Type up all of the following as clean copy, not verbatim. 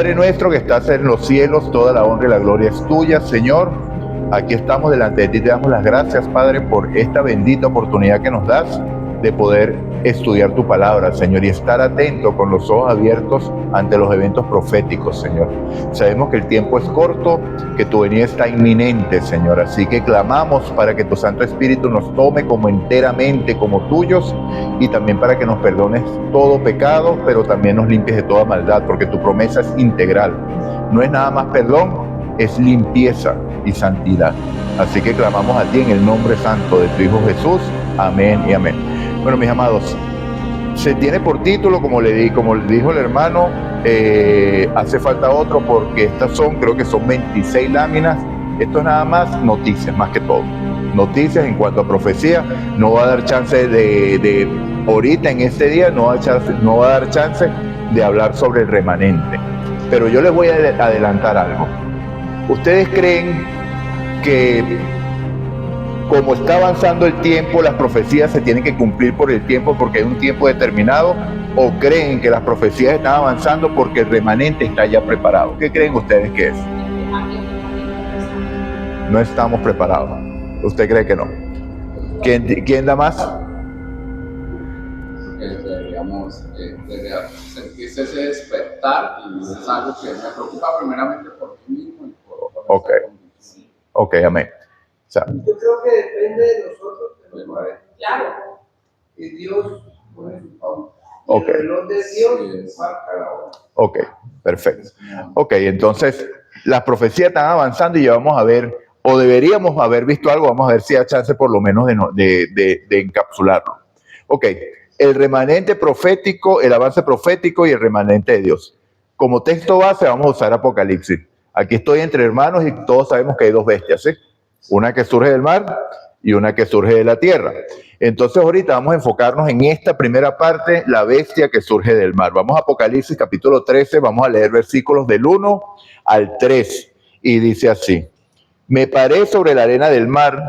Padre nuestro que estás en los cielos, toda la honra y la gloria es tuya, Señor. Aquí estamos delante de ti, te damos las gracias, Padre, por esta bendita oportunidad que nos das de poder estudiar tu palabra, Señor, y estar atento con los ojos abiertos ante los eventos proféticos, Señor. Sabemos que el tiempo es corto, que tu venida está inminente, Señor, así que clamamos para que tu Santo Espíritu nos tome como enteramente como tuyos y también para que nos perdones todo pecado, pero también nos limpies de toda maldad, porque tu promesa es integral. No es nada más perdón, es limpieza y santidad. Así que clamamos a ti en el nombre santo de tu Hijo Jesús. Amén y amén. Bueno, mis amados, se tiene por título, como le dijo el hermano, hace falta otro porque estas creo que son 26 láminas. Esto es nada más noticias, más que todo. Noticias en cuanto a profecía. No va a dar chance de ahorita en este día, no va a dar chance de hablar sobre el remanente. Pero yo les voy a adelantar algo. ¿Ustedes creen que como está avanzando el tiempo, las profecías se tienen que cumplir por el tiempo porque hay un tiempo determinado? ¿O creen que las profecías están avanzando porque el remanente está ya preparado? ¿Qué creen ustedes que es? No estamos preparados. ¿Usted cree que no? ¿Quién da más? Deberíamos sentirse ese despertar, y es algo que me preocupa primeramente por mí mismo y por Ok, amén. O sea, yo creo que depende de nosotros, claro, y Dios pone su pauta. Okay. El reloj de Dios marca la hora. Ok, perfecto. Ok, entonces las profecías están avanzando y ya vamos a ver, o deberíamos haber visto algo, vamos a ver si hay chance por lo menos de encapsularlo. Ok, el remanente profético, el avance profético y el remanente de Dios. Como texto base vamos a usar Apocalipsis. Aquí estoy entre hermanos y todos sabemos que hay dos bestias, ¿sí? Una que surge del mar y una que surge de la tierra. Entonces ahorita vamos a enfocarnos en esta primera parte, la bestia que surge del mar. Vamos a Apocalipsis capítulo 13, vamos a leer versículos del 1 al 3 y dice así: me paré sobre la arena del mar.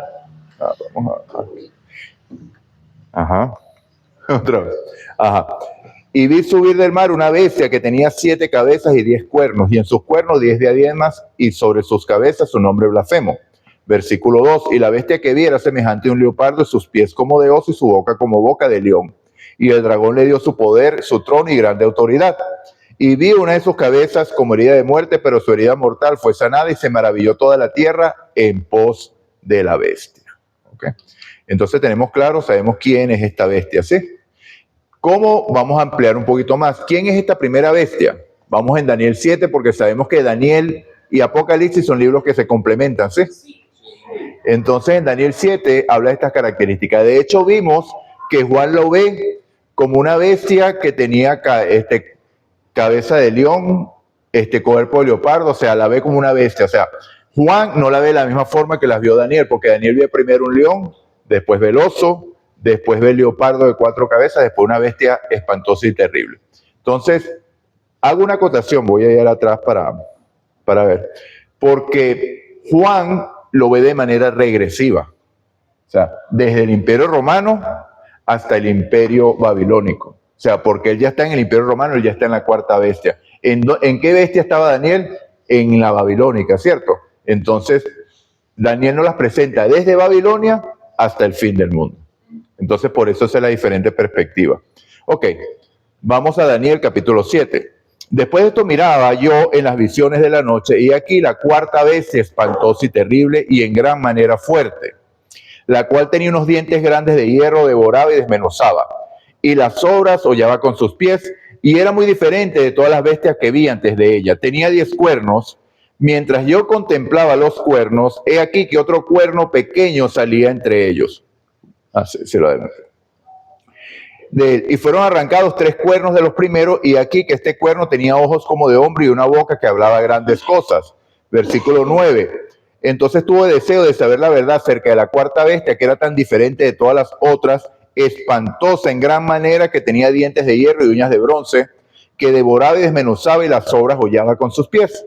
Otra vez. Y vi subir del mar una bestia que tenía 7 cabezas y 10 cuernos, y en sus cuernos 10 diademas, y sobre sus cabezas su nombre blasfemo. Versículo 2, y la bestia que vi era semejante a un leopardo, y sus pies como de oso, y su boca como boca de león. Y el dragón le dio su poder, su trono y grande autoridad. Y vi una de sus cabezas como herida de muerte, pero su herida mortal fue sanada, y se maravilló toda la tierra en pos de la bestia. ¿Okay? Entonces tenemos claro, sabemos quién es esta bestia, ¿sí? ¿Cómo? Vamos a ampliar un poquito más. ¿Quién es esta primera bestia? Vamos en Daniel 7, porque sabemos que Daniel y Apocalipsis son libros que se complementan, ¿sí? Entonces en Daniel 7 habla de estas características. De hecho vimos que Juan lo ve como una bestia que tenía cabeza de león, cuerpo de leopardo, o sea, la ve como una bestia. O sea, Juan no la ve de la misma forma que las vio Daniel, porque Daniel ve primero un león, después ve el oso, después ve el leopardo de 4 cabezas, después una bestia espantosa y terrible. Entonces, hago una acotación, voy a ir atrás para ver, porque Juan lo ve de manera regresiva, o sea, desde el Imperio Romano hasta el Imperio Babilónico. O sea, porque él ya está en el Imperio Romano, él ya está en la 4ª bestia. ¿En qué bestia estaba Daniel? En la babilónica, ¿cierto? Entonces, Daniel nos las presenta desde Babilonia hasta el fin del mundo. Entonces, por eso es la diferente perspectiva. Ok, vamos a Daniel capítulo 7. Después de esto miraba yo en las visiones de la noche, y aquí la 4ª bestia espantosa y terrible y en gran manera fuerte, la cual tenía unos dientes grandes de hierro, devoraba y desmenuzaba, y las obras hollaba con sus pies, y era muy diferente de todas las bestias que vi antes de ella. Tenía 10 cuernos. Mientras yo contemplaba los cuernos, he aquí que otro cuerno pequeño salía entre ellos. Y fueron arrancados 3 cuernos de los primeros, y aquí que este cuerno tenía ojos como de hombre y una boca que hablaba grandes cosas. Versículo 9. Entonces tuve deseo de saber la verdad acerca de la 4ª bestia, que era tan diferente de todas las otras, espantosa en gran manera, que tenía dientes de hierro y uñas de bronce, que devoraba y desmenuzaba, y las sobras hollaba con sus pies.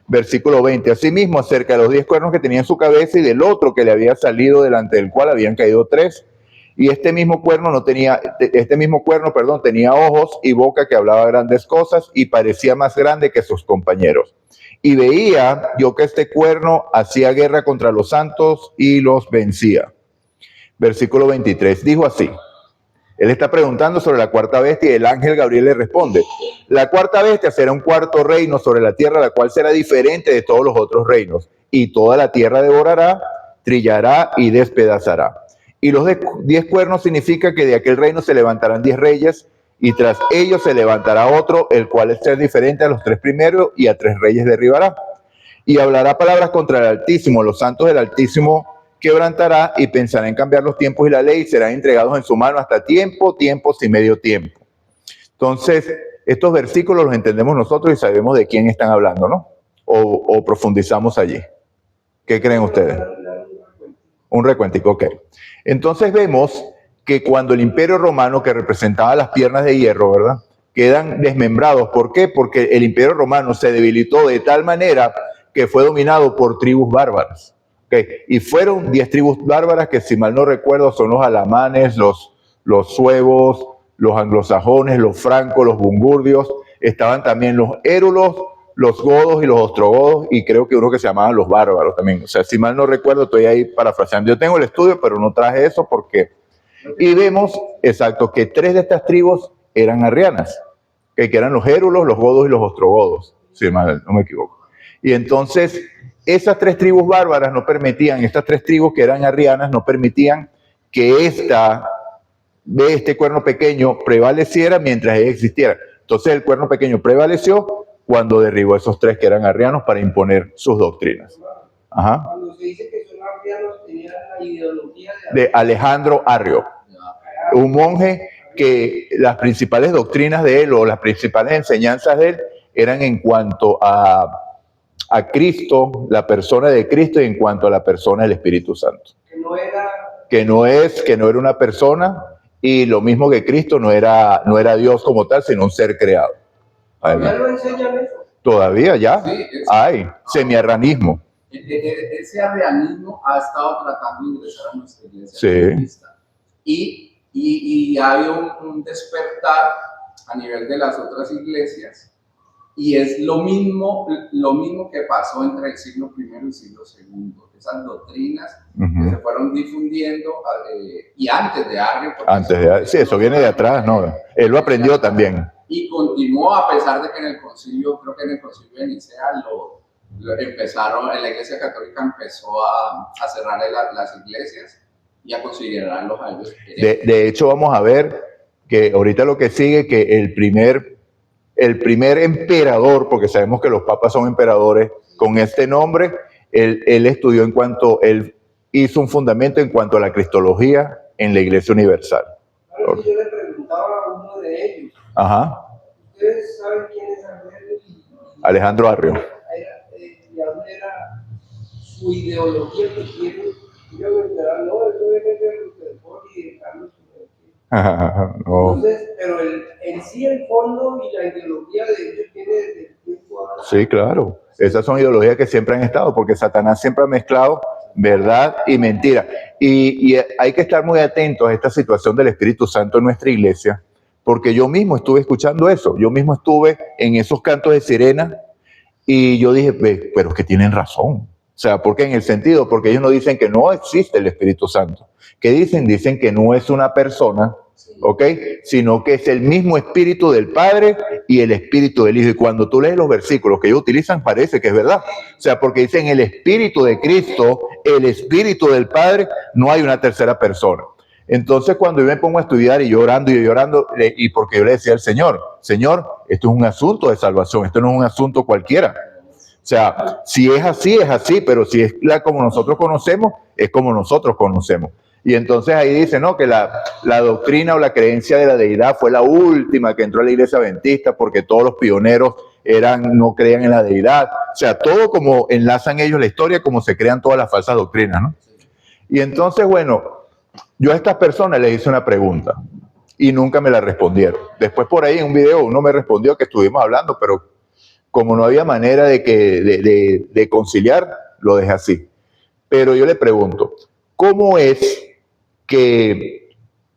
Versículo 20. Asimismo, acerca de los 10 cuernos que tenía en su cabeza, y del otro que le había salido, delante del cual habían caído 3, Y este mismo cuerno tenía ojos y boca que hablaba grandes cosas y parecía más grande que sus compañeros. Y veía yo que este cuerno hacía guerra contra los santos y los vencía. Versículo 23, dijo así. Él está preguntando sobre la cuarta bestia y el ángel Gabriel le responde: la cuarta bestia será un cuarto reino sobre la tierra, la cual será diferente de todos los otros reinos. Y toda la tierra devorará, trillará y despedazará. Y los 10 cuernos significa que de aquel reino se levantarán 10 reyes, y tras ellos se levantará otro, el cual es ser diferente a los 3 primeros, y a 3 reyes derribará. Y hablará palabras contra el Altísimo, los santos del Altísimo quebrantará, y pensará en cambiar los tiempos y la ley, y serán entregados en su mano hasta tiempos y medio tiempo. Entonces, estos versículos los entendemos nosotros y sabemos de quién están hablando, ¿no? O profundizamos allí. ¿Qué creen ustedes? Un recuentico, ok. Entonces vemos que cuando el Imperio Romano, que representaba las piernas de hierro, ¿verdad?, quedan desmembrados. ¿Por qué? Porque el Imperio Romano se debilitó de tal manera que fue dominado por tribus bárbaras. Okay. Y fueron 10 tribus bárbaras que, si mal no recuerdo, son los alamanes, los suevos, los anglosajones, los francos, los burgundios. Estaban también los érulos, los godos y los ostrogodos, y creo que uno que se llamaban los bárbaros también. O sea, si mal no recuerdo, estoy ahí parafraseando. Yo tengo el estudio, pero no traje eso porque... Y vemos, exacto, que 3 de estas tribus eran arrianas, que eran los érulos, los godos y los ostrogodos, si mal no me equivoco. Y entonces, esas 3 tribus bárbaras no permitían, estas 3 tribus que eran arrianas, no permitían que este cuerno pequeño prevaleciera mientras ella existiera. Entonces el cuerno pequeño prevaleció cuando derribó a esos 3 que eran arrianos para imponer sus doctrinas. Ajá. Cuando se dice que son arrianos, tenían la ideología de Alejandro Arrio, un monje que las principales doctrinas de él o las principales enseñanzas de él eran en cuanto a Cristo, la persona de Cristo, y en cuanto a la persona del Espíritu Santo. Que no era una persona, y lo mismo que Cristo no era Dios como tal, sino un ser creado. ¿Ya lo enseñan eso? Todavía ya Sí, hay semiarranismo. Ese arrianismo ha estado tratando de ingresar a nuestra iglesia. Sí. Y ha habido un despertar a nivel de las otras iglesias, y es lo mismo que pasó entre el siglo I y el siglo II. Esas doctrinas que se fueron difundiendo, y antes de Arrio. Sí, eso viene de atrás, ¿no? Él lo aprendió también. Y continuó, a pesar de que en el concilio, creo que en el concilio de Nicea la iglesia católica empezó a cerrar las iglesias y a considerarlos a ellos. De hecho, vamos a ver que ahorita lo que sigue, que el primer emperador, porque sabemos que los papas son emperadores, con este nombre, él estudió él hizo un fundamento en cuanto a la cristología en la Iglesia Universal. Ahora, yo le preguntaba a uno de ellos. Ajá. ¿Ustedes saben quién es Alejandro Arrio? ¿Y a dónde era su ideología que tiene? Yo me enteraba, no, eso viene de Rutherford y de Carlos. No. Entonces, pero en sí el fondo y la ideología de ellos tiene desde el tiempo a... Sí, claro. Esas son ideologías que siempre han estado, porque Satanás siempre ha mezclado verdad y mentira. Y hay que estar muy atentos a esta situación del Espíritu Santo en nuestra iglesia, porque yo mismo estuve escuchando eso. Yo mismo estuve en esos cantos de sirena y yo dije, pero es que tienen razón. O sea, ¿por qué? En el sentido, porque ellos no dicen que no existe el Espíritu Santo. ¿Qué dicen? Dicen que no es una persona, ¿ok? Sino que es el mismo Espíritu del Padre y el Espíritu del Hijo. Y cuando tú lees los versículos que ellos utilizan, parece que es verdad. O sea, porque dicen el Espíritu de Cristo, el Espíritu del Padre, no hay una tercera persona. Entonces, cuando yo me pongo a estudiar y llorando, y porque yo le decía al Señor, esto es un asunto de salvación, esto no es un asunto cualquiera. O sea, si es así, pero si es como nosotros conocemos, es como nosotros conocemos. Y entonces ahí dice, ¿no?, que la doctrina o la creencia de la deidad fue la última que entró a la iglesia adventista, porque todos los pioneros no creían en la deidad. O sea, todo como enlazan ellos la historia, como se crean todas las falsas doctrinas, ¿no? Y entonces, bueno, yo a estas personas les hice una pregunta y nunca me la respondieron. Después por ahí en un video uno me respondió que estuvimos hablando, pero como no había manera de conciliar, lo dejé así. Pero yo le pregunto, ¿cómo es que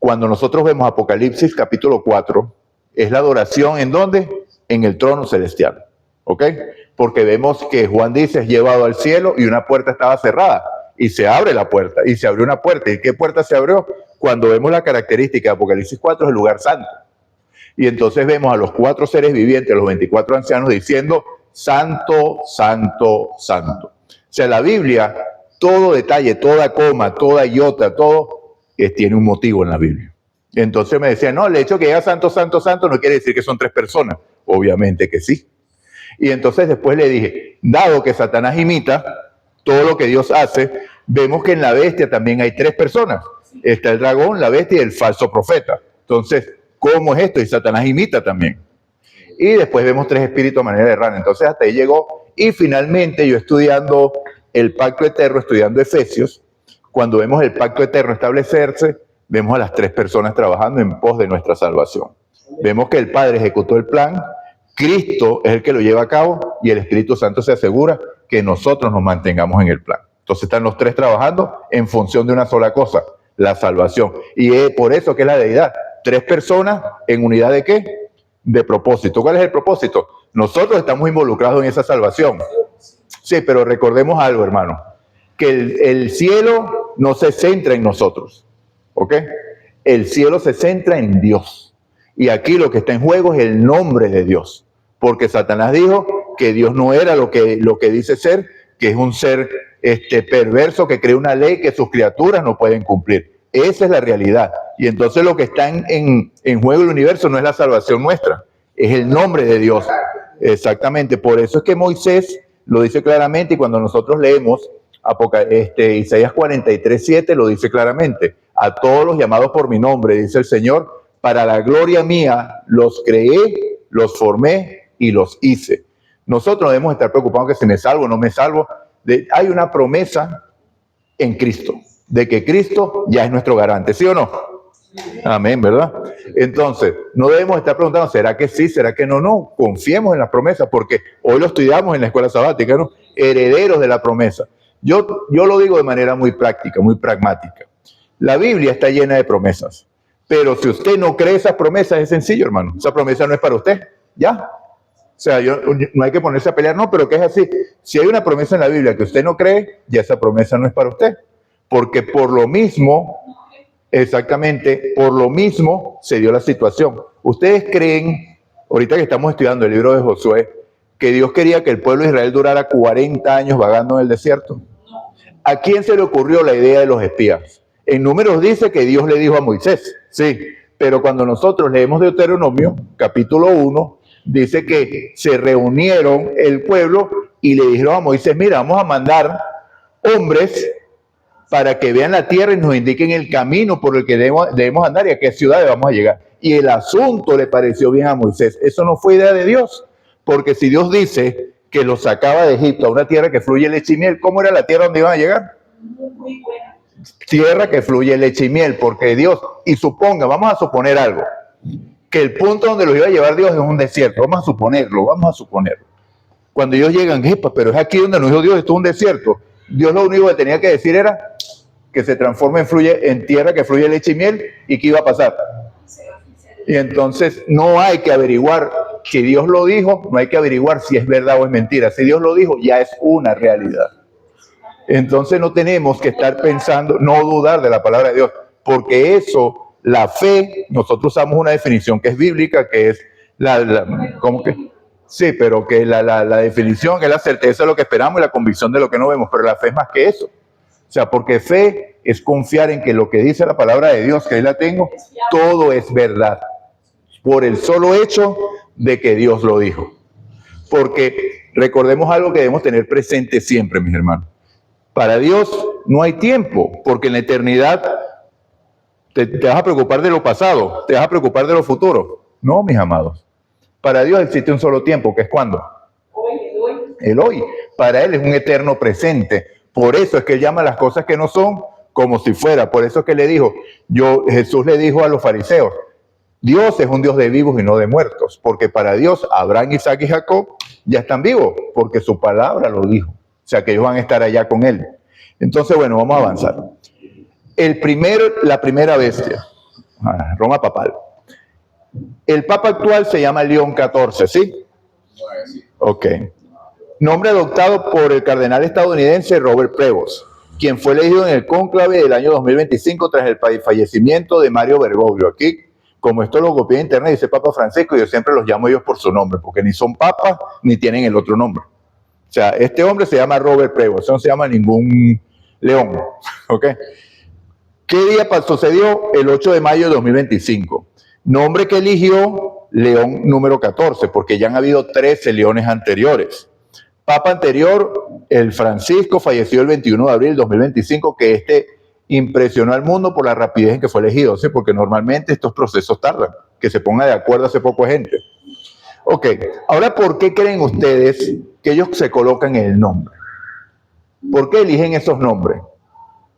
cuando nosotros vemos Apocalipsis capítulo 4, es la adoración ¿en dónde? En el trono celestial, ¿ok? Porque vemos que Juan dice, es llevado al cielo y una puerta estaba cerrada y se abre la puerta y se abrió una puerta. ¿Y qué puerta se abrió? Cuando vemos la característica de Apocalipsis 4 es el lugar santo. Y entonces vemos a los 4 seres vivientes, los 24 ancianos diciendo, santo, santo, santo. O sea, la Biblia, todo detalle, toda coma, toda iota, todo, tiene un motivo en la Biblia. Entonces me decían, no, el hecho que diga santo, santo, santo no quiere decir que son 3 personas. Obviamente que sí. Y entonces después le dije, dado que Satanás imita todo lo que Dios hace, vemos que en la bestia también hay 3 personas. Está el dragón, la bestia y el falso profeta. Entonces, ¿cómo es esto? Y Satanás imita también. Y después vemos 3 espíritus a manera de rana. Entonces hasta ahí llegó. Y finalmente yo estudiando el pacto eterno, estudiando Efesios, cuando vemos el pacto eterno establecerse, vemos a las 3 personas trabajando en pos de nuestra salvación. Vemos que el Padre ejecutó el plan, Cristo es el que lo lleva a cabo y el Espíritu Santo se asegura que nosotros nos mantengamos en el plan. Entonces están los 3 trabajando en función de una sola cosa, la salvación. Y es por eso que es la deidad. 3 personas en unidad de ¿qué? De propósito. ¿Cuál es el propósito? Nosotros estamos involucrados en esa salvación. Sí, pero recordemos algo, hermano, que el cielo no se centra en nosotros, ¿ok? El cielo se centra en Dios. Y aquí lo que está en juego es el nombre de Dios. Porque Satanás dijo que Dios no era lo que dice ser, que es un ser perverso que crea una ley que sus criaturas no pueden cumplir. Esa es la realidad. Y entonces lo que está en juego el universo no es la salvación nuestra, es el nombre de Dios. Exactamente. Por eso es que Moisés lo dice claramente y cuando nosotros leemos Isaías 43:7 lo dice claramente. A todos los llamados por mi nombre, dice el Señor, para la gloria mía los creé, los formé y los hice. Nosotros debemos estar preocupados que si me salvo o no me salvo. Hay una promesa en Cristo, de que Cristo ya es nuestro garante, ¿sí o no? Amén, ¿verdad? Entonces, no debemos estar preguntando, ¿será que sí? ¿Será que no? No, confiemos en las promesas, porque hoy lo estudiamos en la escuela sabática, ¿no? Herederos de la promesa. Yo lo digo de manera muy práctica, muy pragmática. La Biblia está llena de promesas, pero si usted no cree esas promesas, es sencillo, hermano. Esa promesa no es para usted, ¿ya? O sea, no hay que ponerse a pelear, no, pero que es así. Si hay una promesa en la Biblia que usted no cree, ya esa promesa no es para usted. Porque por lo mismo, exactamente, por lo mismo se dio la situación. ¿Ustedes creen, ahorita que estamos estudiando el libro de Josué, que Dios quería que el pueblo de Israel durara 40 años vagando en el desierto? ¿A quién se le ocurrió la idea de los espías? En Números dice que Dios le dijo a Moisés, sí, pero cuando nosotros leemos Deuteronomio, capítulo 1, dice que se reunieron el pueblo y le dijeron a Moisés, mira, vamos a mandar hombres para que vean la tierra y nos indiquen el camino por el que debemos andar y a qué ciudades vamos a llegar. Y el asunto le pareció bien a Moisés. Eso no fue idea de Dios, porque si Dios dice que los sacaba de Egipto a una tierra que fluye leche y miel, ¿cómo era la tierra donde iban a llegar? Muy buena. Tierra que fluye leche y miel, porque Dios, y vamos a suponer algo, que el punto donde los iba a llevar Dios es un desierto, vamos a suponerlo. Cuando ellos llegan, pero es aquí donde nos dijo Dios, esto es un desierto. Dios lo único que tenía que decir era que se transforme en tierra que fluye leche y miel, ¿y qué iba a pasar? Y entonces no hay que averiguar si Dios lo dijo, no hay que averiguar si es verdad o es mentira. Si Dios lo dijo, ya es una realidad. Entonces no tenemos que estar pensando, no dudar de la palabra de Dios, porque eso, la fe, nosotros usamos una definición que es bíblica, que es ¿cómo que? Sí, pero que la definición es la certeza de lo que esperamos y la convicción de lo que no vemos, pero la fe es más que eso. O sea, porque fe es confiar en que lo que dice la palabra de Dios, que ahí la tengo, todo es verdad, por el solo hecho de que Dios lo dijo. Porque recordemos algo que debemos tener presente siempre, mis hermanos. Para Dios no hay tiempo, porque en la eternidad te vas a preocupar de lo pasado, te vas a preocupar de lo futuro. No, mis amados. Para Dios existe un solo tiempo, que es ¿cuándo? El hoy. Para Él es un eterno presente. Por eso es que Él llama las cosas que no son como si fuera. Por eso es que le dijo, Jesús le dijo a los fariseos, Dios es un Dios de vivos y no de muertos, porque para Dios Abraham, Isaac y Jacob ya están vivos, porque su palabra lo dijo. O sea que ellos van a estar allá con Él. Entonces, bueno, vamos a avanzar. La primera bestia. Roma papal. El papa actual se llama León XIV, ¿sí? Ok. Nombre adoptado por el cardenal estadounidense Robert Prevost, quien fue elegido en el cónclave del año 2025 tras el fallecimiento de Mario Bergoglio. Aquí, como esto lo copié en internet, dice Papa Francisco, yo siempre los llamo ellos por su nombre, porque ni son papas ni tienen el otro nombre. O sea, este hombre se llama Robert Prevost, no se llama ningún León. ¿Ok? ¿Qué día sucedió? El 8 de mayo de 2025. Nombre que eligió León número 14, porque ya han habido 13 leones anteriores. Papa anterior, el Francisco, falleció el 21 de abril de 2025, que impresionó al mundo por la rapidez en que fue elegido, ¿sí? Porque normalmente estos procesos tardan, que se ponga de acuerdo hace poco gente. Ok, ahora, ¿por qué creen ustedes que ellos se colocan el nombre? ¿Por qué eligen esos nombres?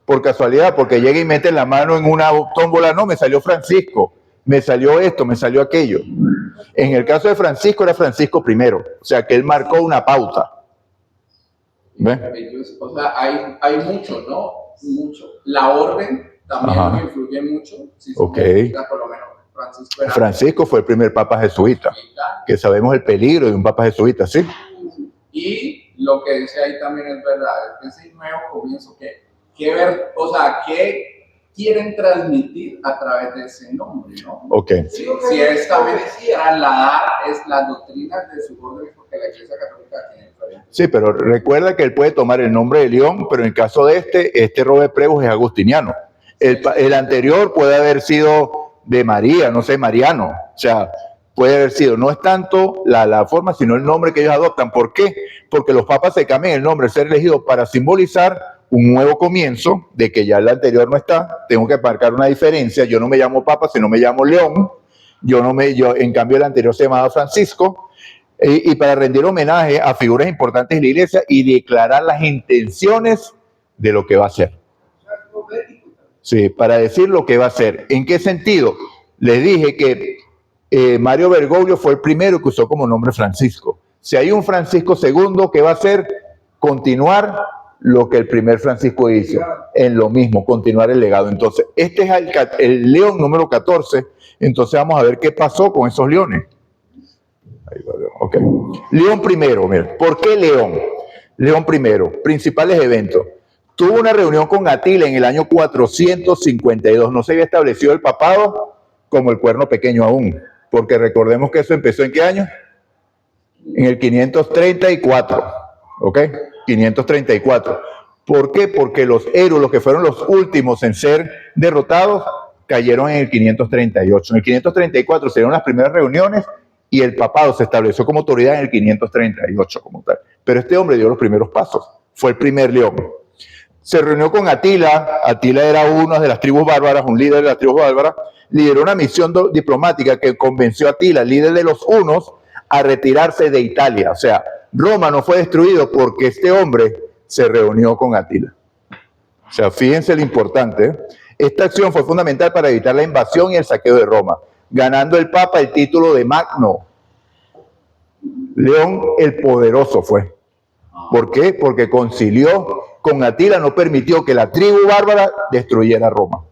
Por casualidad, porque llega y mete la mano en una tómbola, no, me salió Francisco, me salió esto, me salió aquello. En el caso de Francisco era Francisco I, o sea que él marcó una pauta. ¿Ves? O sea, hay mucho, ¿no? Mucho. La orden también influye mucho. Si ok. Por lo menos Francisco fue el primer papa jesuita, que sabemos el peligro de un papa jesuita, ¿sí? Y lo que dice ahí también es verdad, ese nuevo comienzo, ¿qué quieren transmitir a través de ese nombre, ¿no? Ok. Si es también trasladar las doctrinas de su orden, porque la Iglesia Católica tiene diferentes. Sí, pero recuerda que él puede tomar el nombre de León, pero en el caso de este Robert Prevost es agustiniano. El anterior puede haber sido de María, no sé, Mariano. O sea, puede haber sido, no es tanto la forma, sino el nombre que ellos adoptan. ¿Por qué? Porque los papas se cambian el nombre, ser elegido para simbolizar un nuevo comienzo, de que ya el anterior no está, tengo que marcar una diferencia, yo no me llamo Papa, sino me llamo León, en cambio el anterior se llamaba Francisco, y para rendir homenaje a figuras importantes de la Iglesia y declarar las intenciones de lo que va a hacer. Sí, para decir lo que va a hacer. ¿En qué sentido? Les dije que Mario Bergoglio fue el primero que usó como nombre Francisco. Si hay un Francisco II, ¿qué va a hacer? Continuar lo que el primer Francisco hizo, en lo mismo, continuar el legado. Entonces, este es el león número 14, entonces vamos a ver qué pasó con esos leones. Ahí va, okay. León primero, mira, ¿por qué León? León primero, principales eventos. Tuvo una reunión con Atila en el año 452, no se había establecido el papado como el cuerno pequeño aún, porque recordemos que eso empezó ¿en qué año? En el 534, ¿ok? 534. ¿Por qué? Porque los érulos, que fueron los últimos en ser derrotados, cayeron en el 538. En el 534 se dieron las primeras reuniones y el papado se estableció como autoridad en el 538 como tal. Pero este hombre dio los primeros pasos, fue el primer león. Se reunió con Atila. Atila era uno de las tribus bárbaras, un líder de las tribus bárbaras, lideró una misión diplomática que convenció a Atila, líder de los hunos, a retirarse de Italia. O sea, Roma no fue destruido porque este hombre se reunió con Atila. O sea, fíjense lo importante. Esta acción fue fundamental para evitar la invasión y el saqueo de Roma, ganando el Papa el título de Magno. León el Poderoso fue. ¿Por qué? Porque concilió con Atila, no permitió que la tribu bárbara destruyera Roma.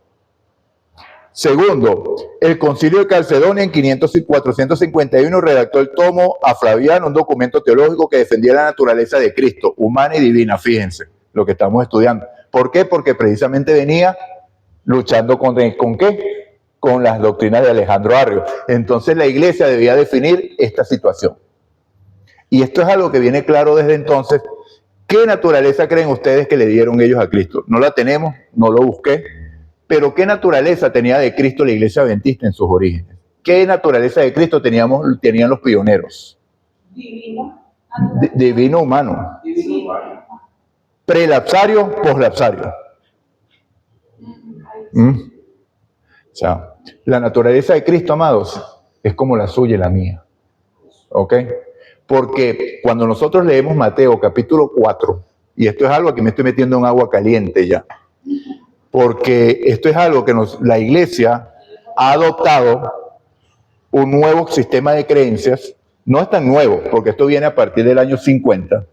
Segundo, el concilio de Calcedonia en 451 redactó el tomo a Flaviano, un documento teológico que defendía la naturaleza de Cristo, humana y divina, fíjense, lo que estamos estudiando. ¿Por qué? Porque precisamente venía luchando ¿con qué? Con las doctrinas de Alejandro Arrio. Entonces la Iglesia debía definir esta situación. Y esto es algo que viene claro desde entonces. ¿Qué naturaleza creen ustedes que le dieron ellos a Cristo? No la tenemos, no lo busqué. Pero ¿qué naturaleza tenía de Cristo la Iglesia Adventista en sus orígenes? ¿Qué naturaleza de Cristo tenían los pioneros? Divino. Divino humano. Prelapsario, poslapsario. O sea, la naturaleza de Cristo, amados, es como la suya y la mía. ¿Ok? Porque cuando nosotros leemos Mateo capítulo 4, y esto es algo que me estoy metiendo en agua caliente ya, porque esto es algo que la Iglesia ha adoptado un nuevo sistema de creencias. No es tan nuevo, porque esto viene a partir del año 50.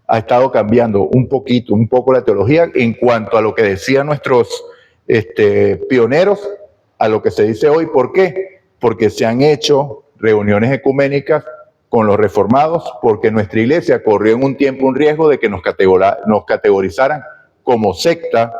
Ha estado cambiando un poco la teología en cuanto a lo que decían nuestros pioneros, a lo que se dice hoy. ¿Por qué? Porque se han hecho reuniones ecuménicas con los reformados, porque nuestra iglesia corrió en un tiempo un riesgo de que nos categorizaran como secta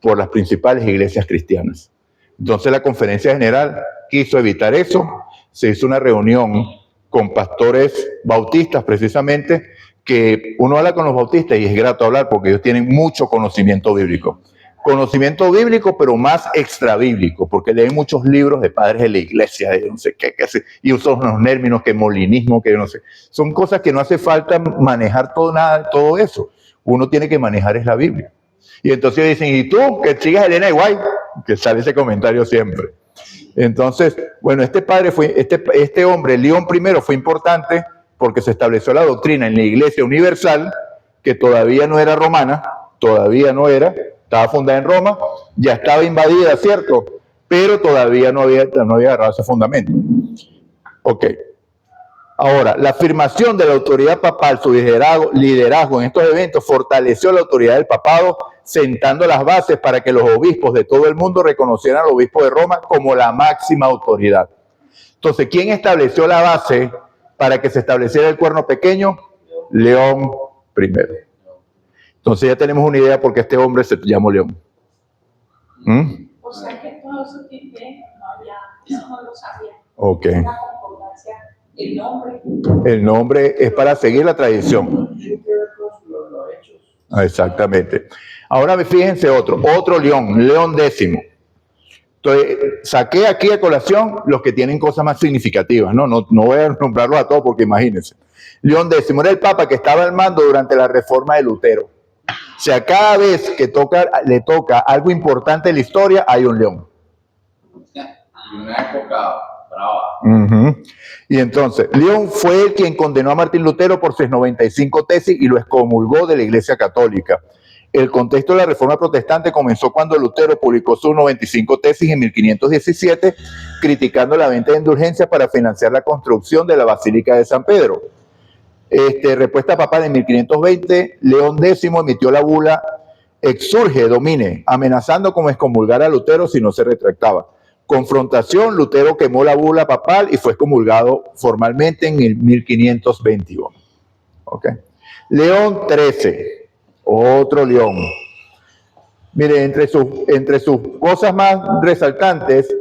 por las principales iglesias cristianas. Entonces la conferencia general quiso evitar eso. Se hizo una reunión con pastores bautistas precisamente, que uno habla con los bautistas y es grato hablar porque ellos tienen mucho conocimiento bíblico. Conocimiento bíblico, pero más extra bíblico, porque leen muchos libros de padres de la iglesia, de no sé qué, y usan unos términos que molinismo, que no sé. Son cosas que no hace falta manejar todo eso. Uno tiene que manejar es la Biblia. Y entonces dicen, ¿y tú que sigas Elena de White? Que sale ese comentario siempre. Entonces, bueno, este hombre, León I, fue importante porque se estableció la doctrina en la Iglesia Universal, que todavía no era romana, estaba fundada en Roma, ya estaba invadida, ¿cierto? Pero todavía no había agarrado ese fundamento. Ok. Ahora, la afirmación de la autoridad papal, su liderazgo en estos eventos, fortaleció la autoridad del papado, sentando las bases para que los obispos de todo el mundo reconocieran al obispo de Roma como la máxima autoridad. Entonces, ¿quién estableció la base para que se estableciera el cuerno pequeño? León I. Entonces ya tenemos una idea por qué este hombre se llamó León. O sea que todo eso tiene, eso no lo sabía. Ok. Una concordancia, el nombre es para seguir la tradición. Exactamente. Ahora fíjense otro León, León X. Entonces, saqué aquí a colación los que tienen cosas más significativas, ¿no? No voy a nombrarlos a todos porque imagínense. León X era el papa que estaba al mando durante la reforma de Lutero. O sea, cada vez que le toca algo importante en la historia, hay un León. Una época brava. Y entonces, León fue el quien condenó a Martín Lutero por sus 95 tesis y lo excomulgó de la Iglesia Católica. El contexto de la Reforma Protestante comenzó cuando Lutero publicó sus 95 tesis en 1517, criticando la venta de indulgencias para financiar la construcción de la Basílica de San Pedro. Respuesta papal en 1520, León X emitió la bula Exsurge Domine, amenazando con excomulgar a Lutero si no se retractaba. Confrontación, Lutero quemó la bula papal y fue excomulgado formalmente en el 1521. Okay. León XIII, otro León. Mire, entre sus cosas más resaltantes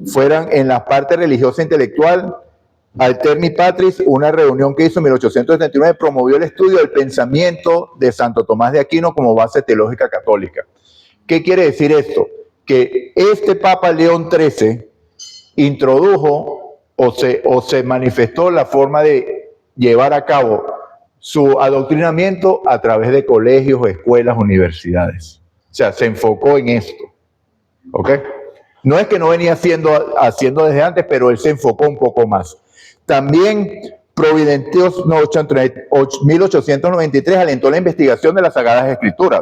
fueran en la parte religiosa e intelectual. Alterni Patris, una reunión que hizo en 1879, promovió el estudio del pensamiento de Santo Tomás de Aquino como base teológica católica. ¿Qué quiere decir esto? Que este Papa León XIII introdujo o se manifestó la forma de llevar a cabo su adoctrinamiento a través de colegios, escuelas, universidades. O sea, se enfocó en esto. ¿Ok? No es que no venía haciendo desde antes, pero él se enfocó un poco más. También Providentios 1893 alentó la investigación de las Sagradas Escrituras.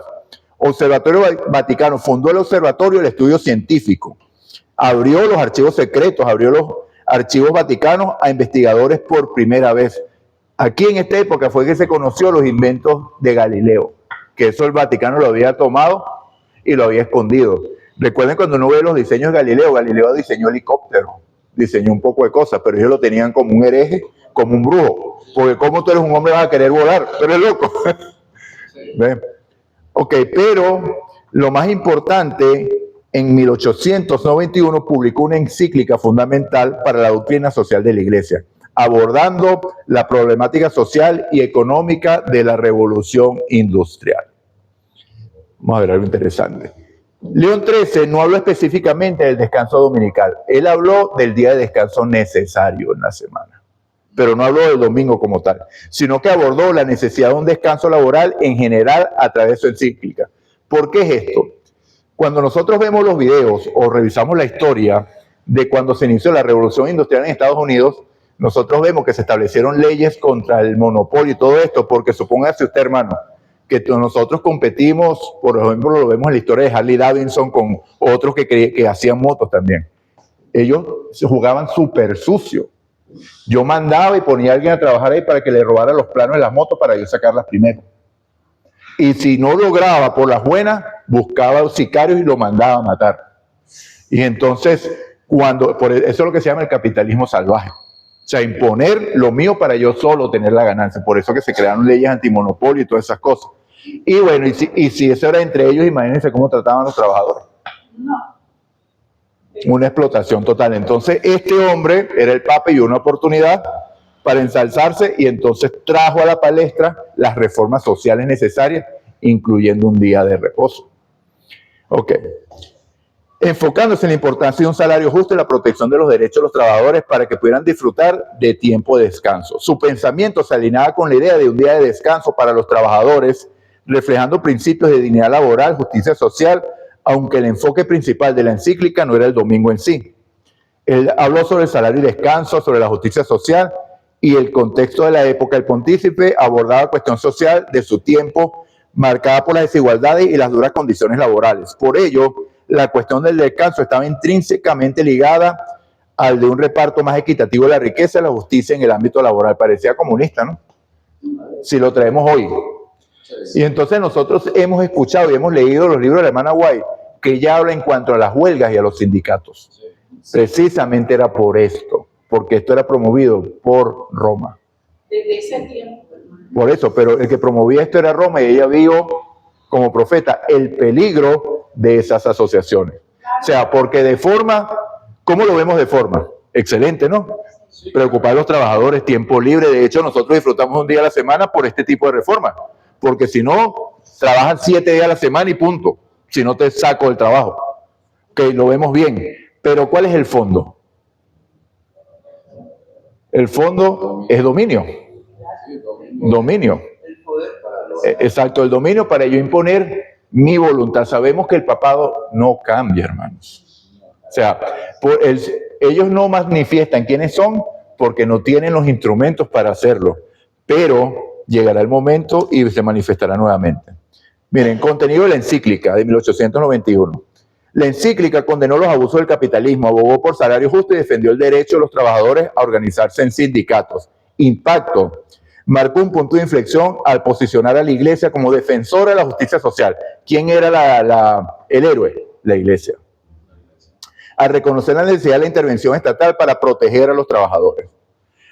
Observatorio Vaticano fundó el Observatorio del Estudio Científico. Abrió los archivos secretos, abrió los archivos vaticanos a investigadores por primera vez. Aquí en esta época fue que se conoció los inventos de Galileo, que eso el Vaticano lo había tomado y lo había escondido. Recuerden cuando uno ve los diseños de Galileo, Galileo diseñó helicópteros, diseñó un poco de cosas, pero ellos lo tenían como un hereje, como un brujo, porque como tú eres un hombre vas a querer volar, tú eres loco. Sí. ¿Ven? Ok, pero lo más importante, en 1891 publicó una encíclica fundamental para la doctrina social de la Iglesia, abordando la problemática social y económica de la revolución industrial. Vamos a ver algo interesante. León XIII no habló específicamente del descanso dominical. Él habló del día de descanso necesario en la semana, pero no habló del domingo como tal, sino que abordó la necesidad de un descanso laboral en general a través de su encíclica. ¿Por qué es esto? Cuando nosotros vemos los videos o revisamos la historia de cuando se inició la revolución industrial en Estados Unidos, nosotros vemos que se establecieron leyes contra el monopolio y todo esto, porque supóngase usted, hermano, que nosotros competimos, por ejemplo, lo vemos en la historia de Harley Davidson con otros que hacían motos también. Ellos se jugaban súper sucio. Yo mandaba y ponía a alguien a trabajar ahí para que le robara los planos de las motos para yo sacarlas primero. Y si no lograba por las buenas, buscaba a los sicarios y lo mandaba a matar. Y entonces Eso es lo que se llama el capitalismo salvaje. O sea, imponer lo mío para yo solo tener la ganancia. Por eso que se crearon leyes antimonopolio y todas esas cosas. Y bueno, y si eso era entre ellos, imagínense cómo trataban a los trabajadores. Una explotación total. Entonces, este hombre era el Papa y vio una oportunidad para ensalzarse y entonces trajo a la palestra las reformas sociales necesarias, incluyendo un día de reposo. Ok. Enfocándose en la importancia de un salario justo y la protección de los derechos de los trabajadores para que pudieran disfrutar de tiempo de descanso. Su pensamiento se alineaba con la idea de un día de descanso para los trabajadores, reflejando principios de dignidad laboral, justicia social, aunque el enfoque principal de la encíclica no era el domingo en sí. Él habló sobre el salario y descanso, sobre la justicia social y el contexto de la época. El pontífice abordaba la cuestión social de su tiempo, marcada por las desigualdades y las duras condiciones laborales. Por ello, la cuestión del descanso estaba intrínsecamente ligada al de un reparto más equitativo de la riqueza y la justicia en el ámbito laboral. Parecía comunista, ¿no? Si lo traemos hoy. Y entonces nosotros hemos escuchado y hemos leído los libros de la hermana White, que ella habla en cuanto a las huelgas y a los sindicatos. Precisamente era por esto, porque esto era promovido por Roma. Desde ese tiempo. Por eso, pero el que promovía esto era Roma y ella vio como profeta el peligro de esas asociaciones. O sea, porque de forma, ¿cómo lo vemos de forma? Excelente, ¿no? Preocupar a los trabajadores, tiempo libre. De hecho, nosotros disfrutamos un día a la semana por este tipo de reforma. Porque si no, trabajan 7 días a la semana y punto. Si no, te saco del trabajo. Ok, lo vemos bien. Pero ¿cuál es el fondo? El fondo es dominio. Dominio. El poder para los... Exacto, el dominio para yo imponer mi voluntad. Sabemos que el papado no cambia, hermanos. O sea, ellos no manifiestan quiénes son porque no tienen los instrumentos para hacerlo. Pero llegará el momento y se manifestará nuevamente. Miren, contenido de la encíclica de 1891. La encíclica condenó los abusos del capitalismo, abogó por salario justo y defendió el derecho de los trabajadores a organizarse en sindicatos. Impacto. Marcó un punto de inflexión al posicionar a la iglesia como defensora de la justicia social. ¿Quién era el héroe? La iglesia. Al reconocer la necesidad de la intervención estatal para proteger a los trabajadores.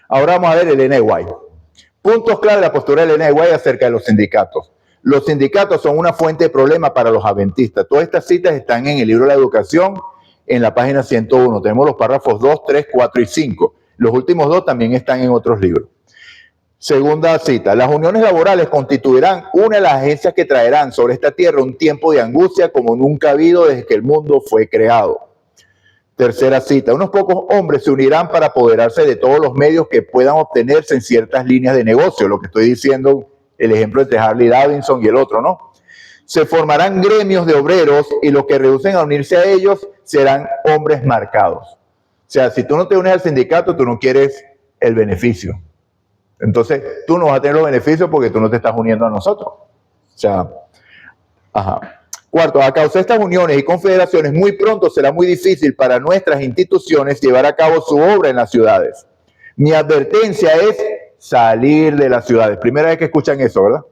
Ahora vamos a ver Elena de White. Puntos clave de la postura de Elena de White acerca de los sindicatos. Los sindicatos son una fuente de problema para los adventistas. Todas estas citas están en el libro de la educación, en la página 101. Tenemos los párrafos 2, 3, 4 y 5. Los últimos 2 también están en otros libros. Segunda cita. Las uniones laborales constituirán una de las agencias que traerán sobre esta tierra un tiempo de angustia como nunca ha habido desde que el mundo fue creado. Tercera cita. Unos pocos hombres se unirán para apoderarse de todos los medios que puedan obtenerse en ciertas líneas de negocio. Lo que estoy diciendo, el ejemplo entre Harley Davidson y el otro, ¿no? Se formarán gremios de obreros y los que rehúsen a unirse a ellos serán hombres marcados. O sea, si tú no te unes al sindicato, tú no quieres el beneficio. Entonces, tú no vas a tener los beneficios porque tú no te estás uniendo a nosotros. O sea, ajá. Cuarto, a causa de estas uniones y confederaciones, muy pronto será muy difícil para nuestras instituciones llevar a cabo su obra en las ciudades. Mi advertencia es salir de las ciudades. Primera vez que escuchan eso, ¿verdad?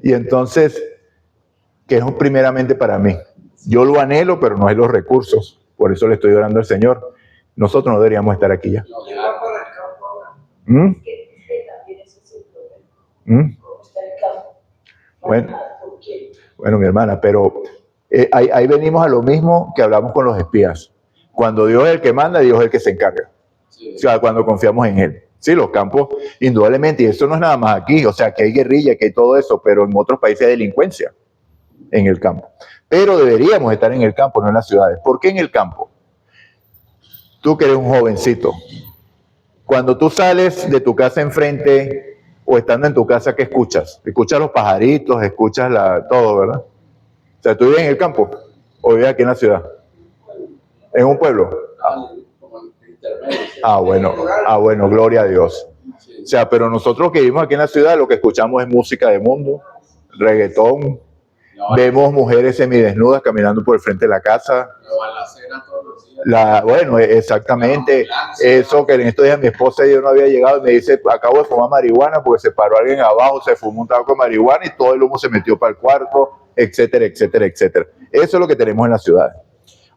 Y entonces, ¿qué es primeramente para mí? Yo lo anhelo, pero no hay los recursos. Por eso le estoy orando al Señor. Nosotros no deberíamos estar aquí ya. Bueno, mi hermana, pero ahí venimos a lo mismo que hablamos con los espías. Cuando Dios es el que manda, Dios es el que se encarga. O sea, cuando confiamos en Él. Sí, los campos, indudablemente, y eso no es nada más aquí, o sea, que hay guerrilla, que hay todo eso, pero en otros países hay delincuencia en el campo. Pero deberíamos estar en el campo, no en las ciudades. ¿Por qué en el campo? Tú que eres un jovencito, cuando tú sales de tu casa enfrente o estando en tu casa, ¿qué escuchas? Escuchas los pajaritos, escuchas todo, ¿verdad? O sea, ¿tú vives en el campo o vives aquí en la ciudad? ¿En un pueblo? Bueno, gloria a Dios. O sea, pero nosotros que vivimos aquí en la ciudad, lo que escuchamos es música de mundo, reggaetón, vemos mujeres semidesnudas caminando por el frente de la casa. Bueno, exactamente, eso que en estos días mi esposa y yo no había llegado y me dice, acabo de fumar marihuana porque se paró alguien abajo, se fumó un tabaco de marihuana y todo el humo se metió para el cuarto, etcétera, etcétera, etcétera. Eso es lo que tenemos en la ciudad.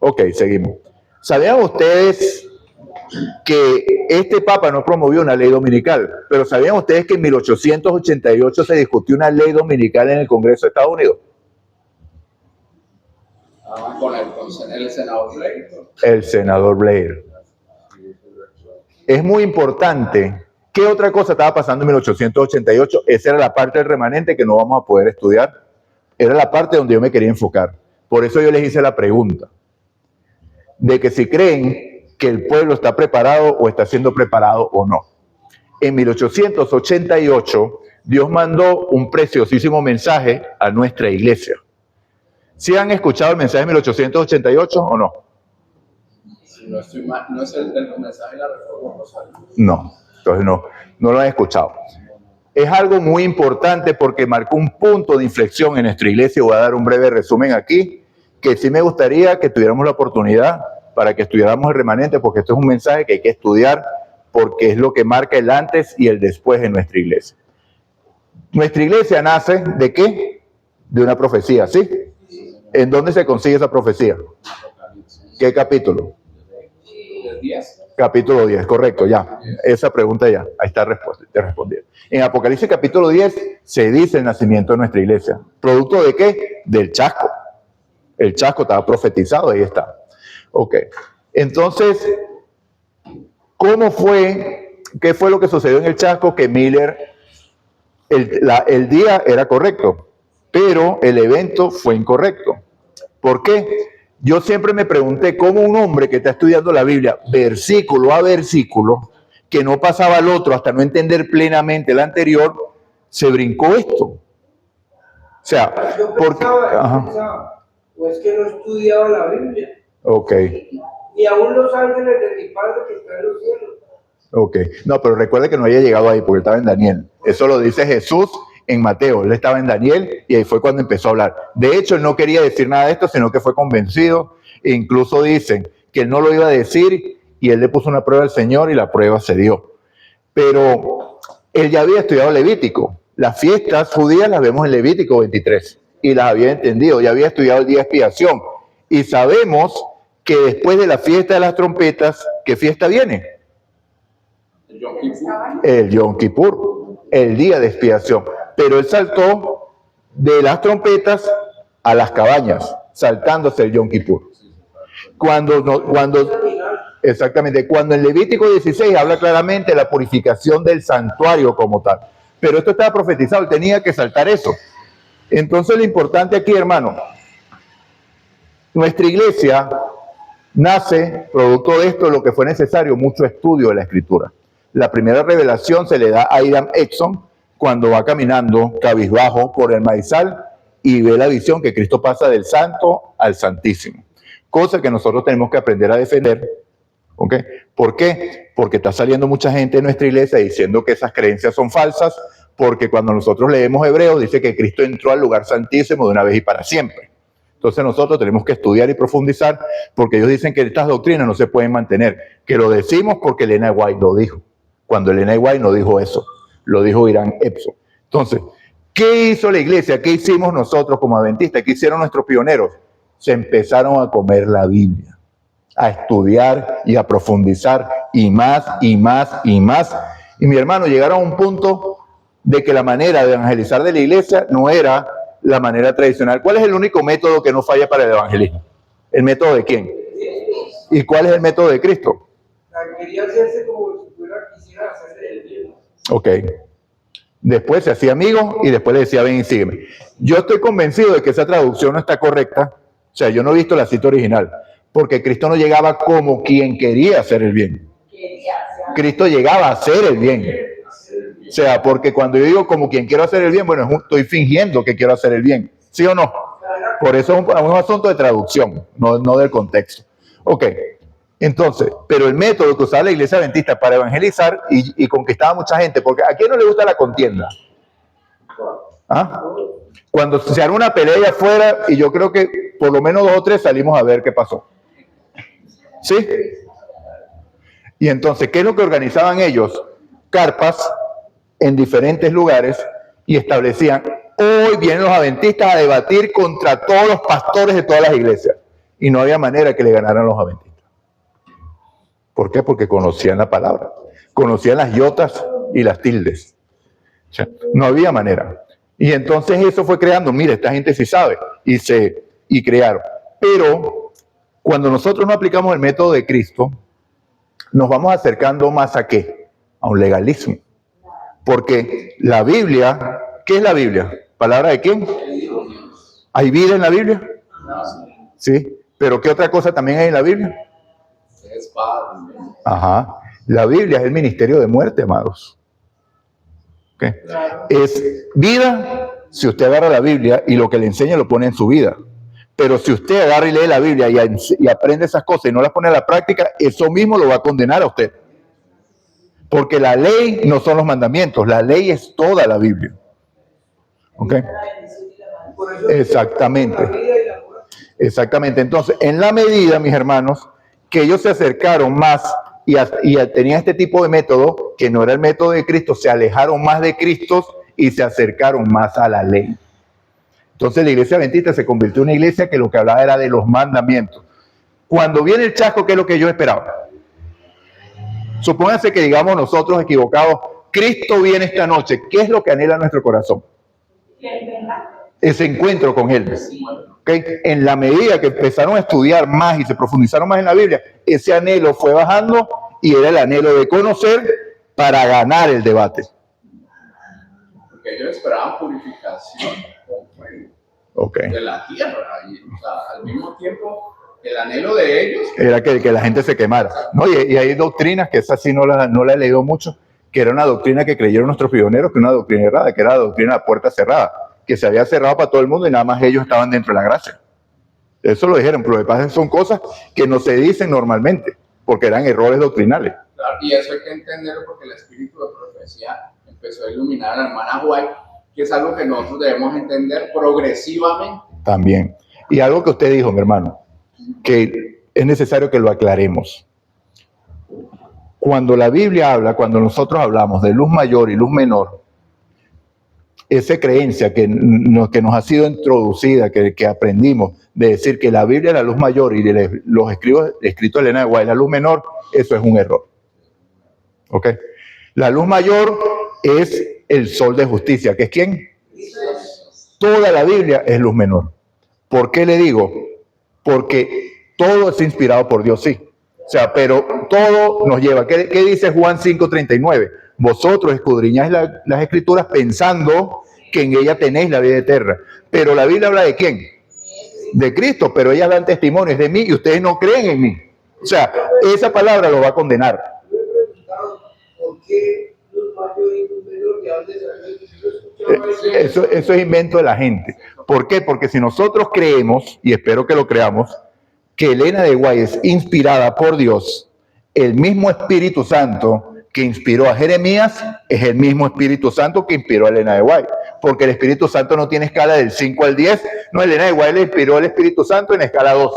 Ok, seguimos. ¿Sabían ustedes que este Papa no promovió una ley dominical? Pero ¿sabían ustedes que en 1888 se discutió una ley dominical en el Congreso de Estados Unidos? Con el senador Blair. El senador Blair. Es muy importante. ¿Qué otra cosa estaba pasando en 1888? Esa era la parte del remanente que no vamos a poder estudiar. Era la parte donde yo me quería enfocar. Por eso yo les hice la pregunta de que si creen que el pueblo está preparado o está siendo preparado o no. En 1888, Dios mandó un preciosísimo mensaje a nuestra iglesia. ¿Sí han escuchado el mensaje de 1888 o no? No estoy mal, no es el mensaje de la Reforma Rosario. No, entonces no lo han escuchado. Es algo muy importante porque marcó un punto de inflexión en nuestra iglesia. Voy a dar un breve resumen aquí, que sí me gustaría que tuviéramos la oportunidad para que estudiáramos el remanente, porque esto es un mensaje que hay que estudiar, porque es lo que marca el antes y el después en nuestra iglesia. Nuestra iglesia nace ¿de qué? De una profecía, ¿sí? ¿En dónde se consigue esa profecía? ¿Qué capítulo? 10. Capítulo 10, correcto, ya. Esa pregunta ya, ahí está respondida. En Apocalipsis capítulo 10 se dice el nacimiento de nuestra iglesia. ¿Producto de qué? Del chasco. El chasco estaba profetizado, ahí está. Ok, entonces, ¿qué fue lo que sucedió en el chasco? Que Miller, el día era correcto, pero el evento fue incorrecto. ¿Por qué? Yo siempre me pregunté cómo un hombre que está estudiando la Biblia versículo a versículo, que no pasaba al otro hasta no entender plenamente el anterior, se brincó esto. O sea, Yo porque... pensaba, o es que no estudiaba la Biblia. Ok. Ni aún los ángeles de mi Padre que está en los cielos. Ok. No, pero recuerde que no había llegado ahí porque estaba en Daniel. Eso lo dice Jesús en Mateo. Él estaba en Daniel y ahí fue cuando empezó a hablar. De hecho, él no quería decir nada de esto, sino que fue convencido. E incluso dicen que él no lo iba a decir y él le puso una prueba al Señor y la prueba se dio. Pero él ya había estudiado Levítico. Las fiestas judías las vemos en Levítico 23 y las había entendido. Ya había estudiado el día de expiación. Y sabemos que después de la fiesta de las trompetas, ¿qué fiesta viene? El Yom Kippur. El Yom Kippur, el día de expiación. Pero él saltó de las trompetas a las cabañas, saltándose el Yom Kippur. Exactamente, cuando en Levítico 16 habla claramente de la purificación del santuario como tal. Pero esto estaba profetizado, él tenía que saltar eso. Entonces lo importante aquí, hermano, nuestra iglesia nace producto de esto, lo que fue necesario, mucho estudio de la Escritura. La primera revelación se le da a Hiram Edson cuando va caminando cabizbajo por el maizal y ve la visión que Cristo pasa del santo al santísimo. Cosa que nosotros tenemos que aprender a defender. ¿Okay? ¿Por qué? Porque está saliendo mucha gente de nuestra iglesia diciendo que esas creencias son falsas, porque cuando nosotros leemos Hebreos dice que Cristo entró al lugar santísimo de una vez y para siempre. Entonces nosotros tenemos que estudiar y profundizar, porque ellos dicen que estas doctrinas no se pueden mantener, que lo decimos porque Elena White lo dijo, cuando Elena White no dijo eso, lo dijo Hiram Edson. Entonces, ¿qué hizo la iglesia? ¿Qué hicimos nosotros como adventistas? ¿Qué hicieron nuestros pioneros? Se empezaron a comer la Biblia, a estudiar y a profundizar, y más, y más, y más. Y mi hermano, llegaron a un punto de que la manera de evangelizar de la iglesia no era la manera tradicional. ¿Cuál es el único método que no falla para el evangelismo? ¿El método de quién? ¿Y cuál es el método de Cristo? Quería hacerse como si quisiera hacerse el bien. Ok. Después se hacía amigo y después le decía, ven y sígueme. Yo estoy convencido de que esa traducción no está correcta. O sea, yo no he visto la cita original, porque Cristo no llegaba como quien quería hacer el bien. Cristo llegaba a hacer el bien. O sea, porque cuando yo digo como quien quiero hacer el bien, bueno, estoy fingiendo que quiero hacer el bien. ¿Sí o no? Por eso es un asunto de traducción, no del contexto. Ok, entonces, pero el método que usaba la iglesia adventista para evangelizar y conquistaba a mucha gente, porque ¿a quién no le gusta la contienda? ¿Ah? Cuando se hará una pelea allá afuera, y yo creo que por lo menos 2 o 3 salimos a ver qué pasó. ¿Sí? Y entonces, ¿qué es lo que organizaban ellos? Carpas en diferentes lugares y establecían, hoy vienen los adventistas a debatir contra todos los pastores de todas las iglesias. y no había manera que le ganaran los adventistas. ¿Por qué? Porque conocían la palabra, conocían las iotas y las tildes. O sea, no había manera. Y entonces eso fue creando, mire, esta gente sí sabe, y crearon. Pero cuando nosotros no aplicamos el método de Cristo, nos vamos acercando más a ¿qué? A un legalismo. Porque la Biblia, ¿qué es la Biblia? ¿Palabra de quién? ¿Hay vida en la Biblia? Sí, pero ¿qué otra cosa también hay en la Biblia? Ajá, la Biblia es el ministerio de muerte, amados. ¿Okay? Es vida si usted agarra la Biblia y lo que le enseña lo pone en su vida. Pero si usted agarra y lee la Biblia y aprende esas cosas y no las pone a la práctica, eso mismo lo va a condenar a usted. Porque la ley no son los mandamientos, la ley es toda la Biblia. ¿Ok? Exactamente. Exactamente. Entonces, en la medida, mis hermanos, que ellos se acercaron más y tenían este tipo de método, que no era el método de Cristo, se alejaron más de Cristo y se acercaron más a la ley. Entonces la iglesia adventista se convirtió en una iglesia que lo que hablaba era de los mandamientos. Cuando viene el chasco, ¿qué es lo que yo esperaba? Supónganse que digamos nosotros equivocados, Cristo viene esta noche. ¿Qué es lo que anhela nuestro corazón? Ese encuentro con Él. ¿Okay? En la medida que empezaron a estudiar más y se profundizaron más en la Biblia, ese anhelo fue bajando y era el anhelo de conocer para ganar el debate. Porque ellos esperaban purificación de la tierra. Y, o sea, al mismo tiempo, el anhelo de ellos era que la gente se quemara. ¿No? Y hay doctrinas, que esa sí no la he leído mucho, que era una doctrina que creyeron nuestros pioneros, que una doctrina errada, que era la doctrina de la puerta cerrada, que se había cerrado para todo el mundo y nada más ellos estaban dentro de la gracia. Eso lo dijeron, pero lo que pasa son cosas que no se dicen normalmente, porque eran errores doctrinales. Claro, y eso hay que entenderlo porque el espíritu de profecía empezó a iluminar a la hermana White, que es algo que nosotros debemos entender progresivamente. También. Y algo que usted dijo, mi hermano, que es necesario que lo aclaremos. Cuando la Biblia habla, cuando nosotros hablamos de luz mayor y luz menor, esa creencia que nos ha sido introducida, que aprendimos, de decir que la Biblia es la luz mayor y los escritos de Elena de White la luz menor, eso es un error. ¿Ok? La luz mayor es el sol de justicia, ¿que es quién? Toda la Biblia es luz menor. ¿Por qué le digo? Porque todo es inspirado por Dios, sí. O sea, pero todo nos lleva. ¿Qué dice Juan 5:39? Vosotros escudriñáis las escrituras pensando que en ella tenéis la vida eterna. Pero la Biblia habla de ¿quién? De Cristo, pero ellas dan testimonios de mí y ustedes no creen en mí. O sea, esa palabra lo va a condenar. Yo he preguntado por qué los mayores y los menores que han Eso es invento de la gente. ¿Por qué? Porque si nosotros creemos, y espero que lo creamos, que Elena de White es inspirada por Dios, el mismo Espíritu Santo que inspiró a Jeremías es el mismo Espíritu Santo que inspiró a Elena de White. Porque el Espíritu Santo no tiene escala del 5 al 10. No, Elena de White le inspiró al Espíritu Santo en escala 2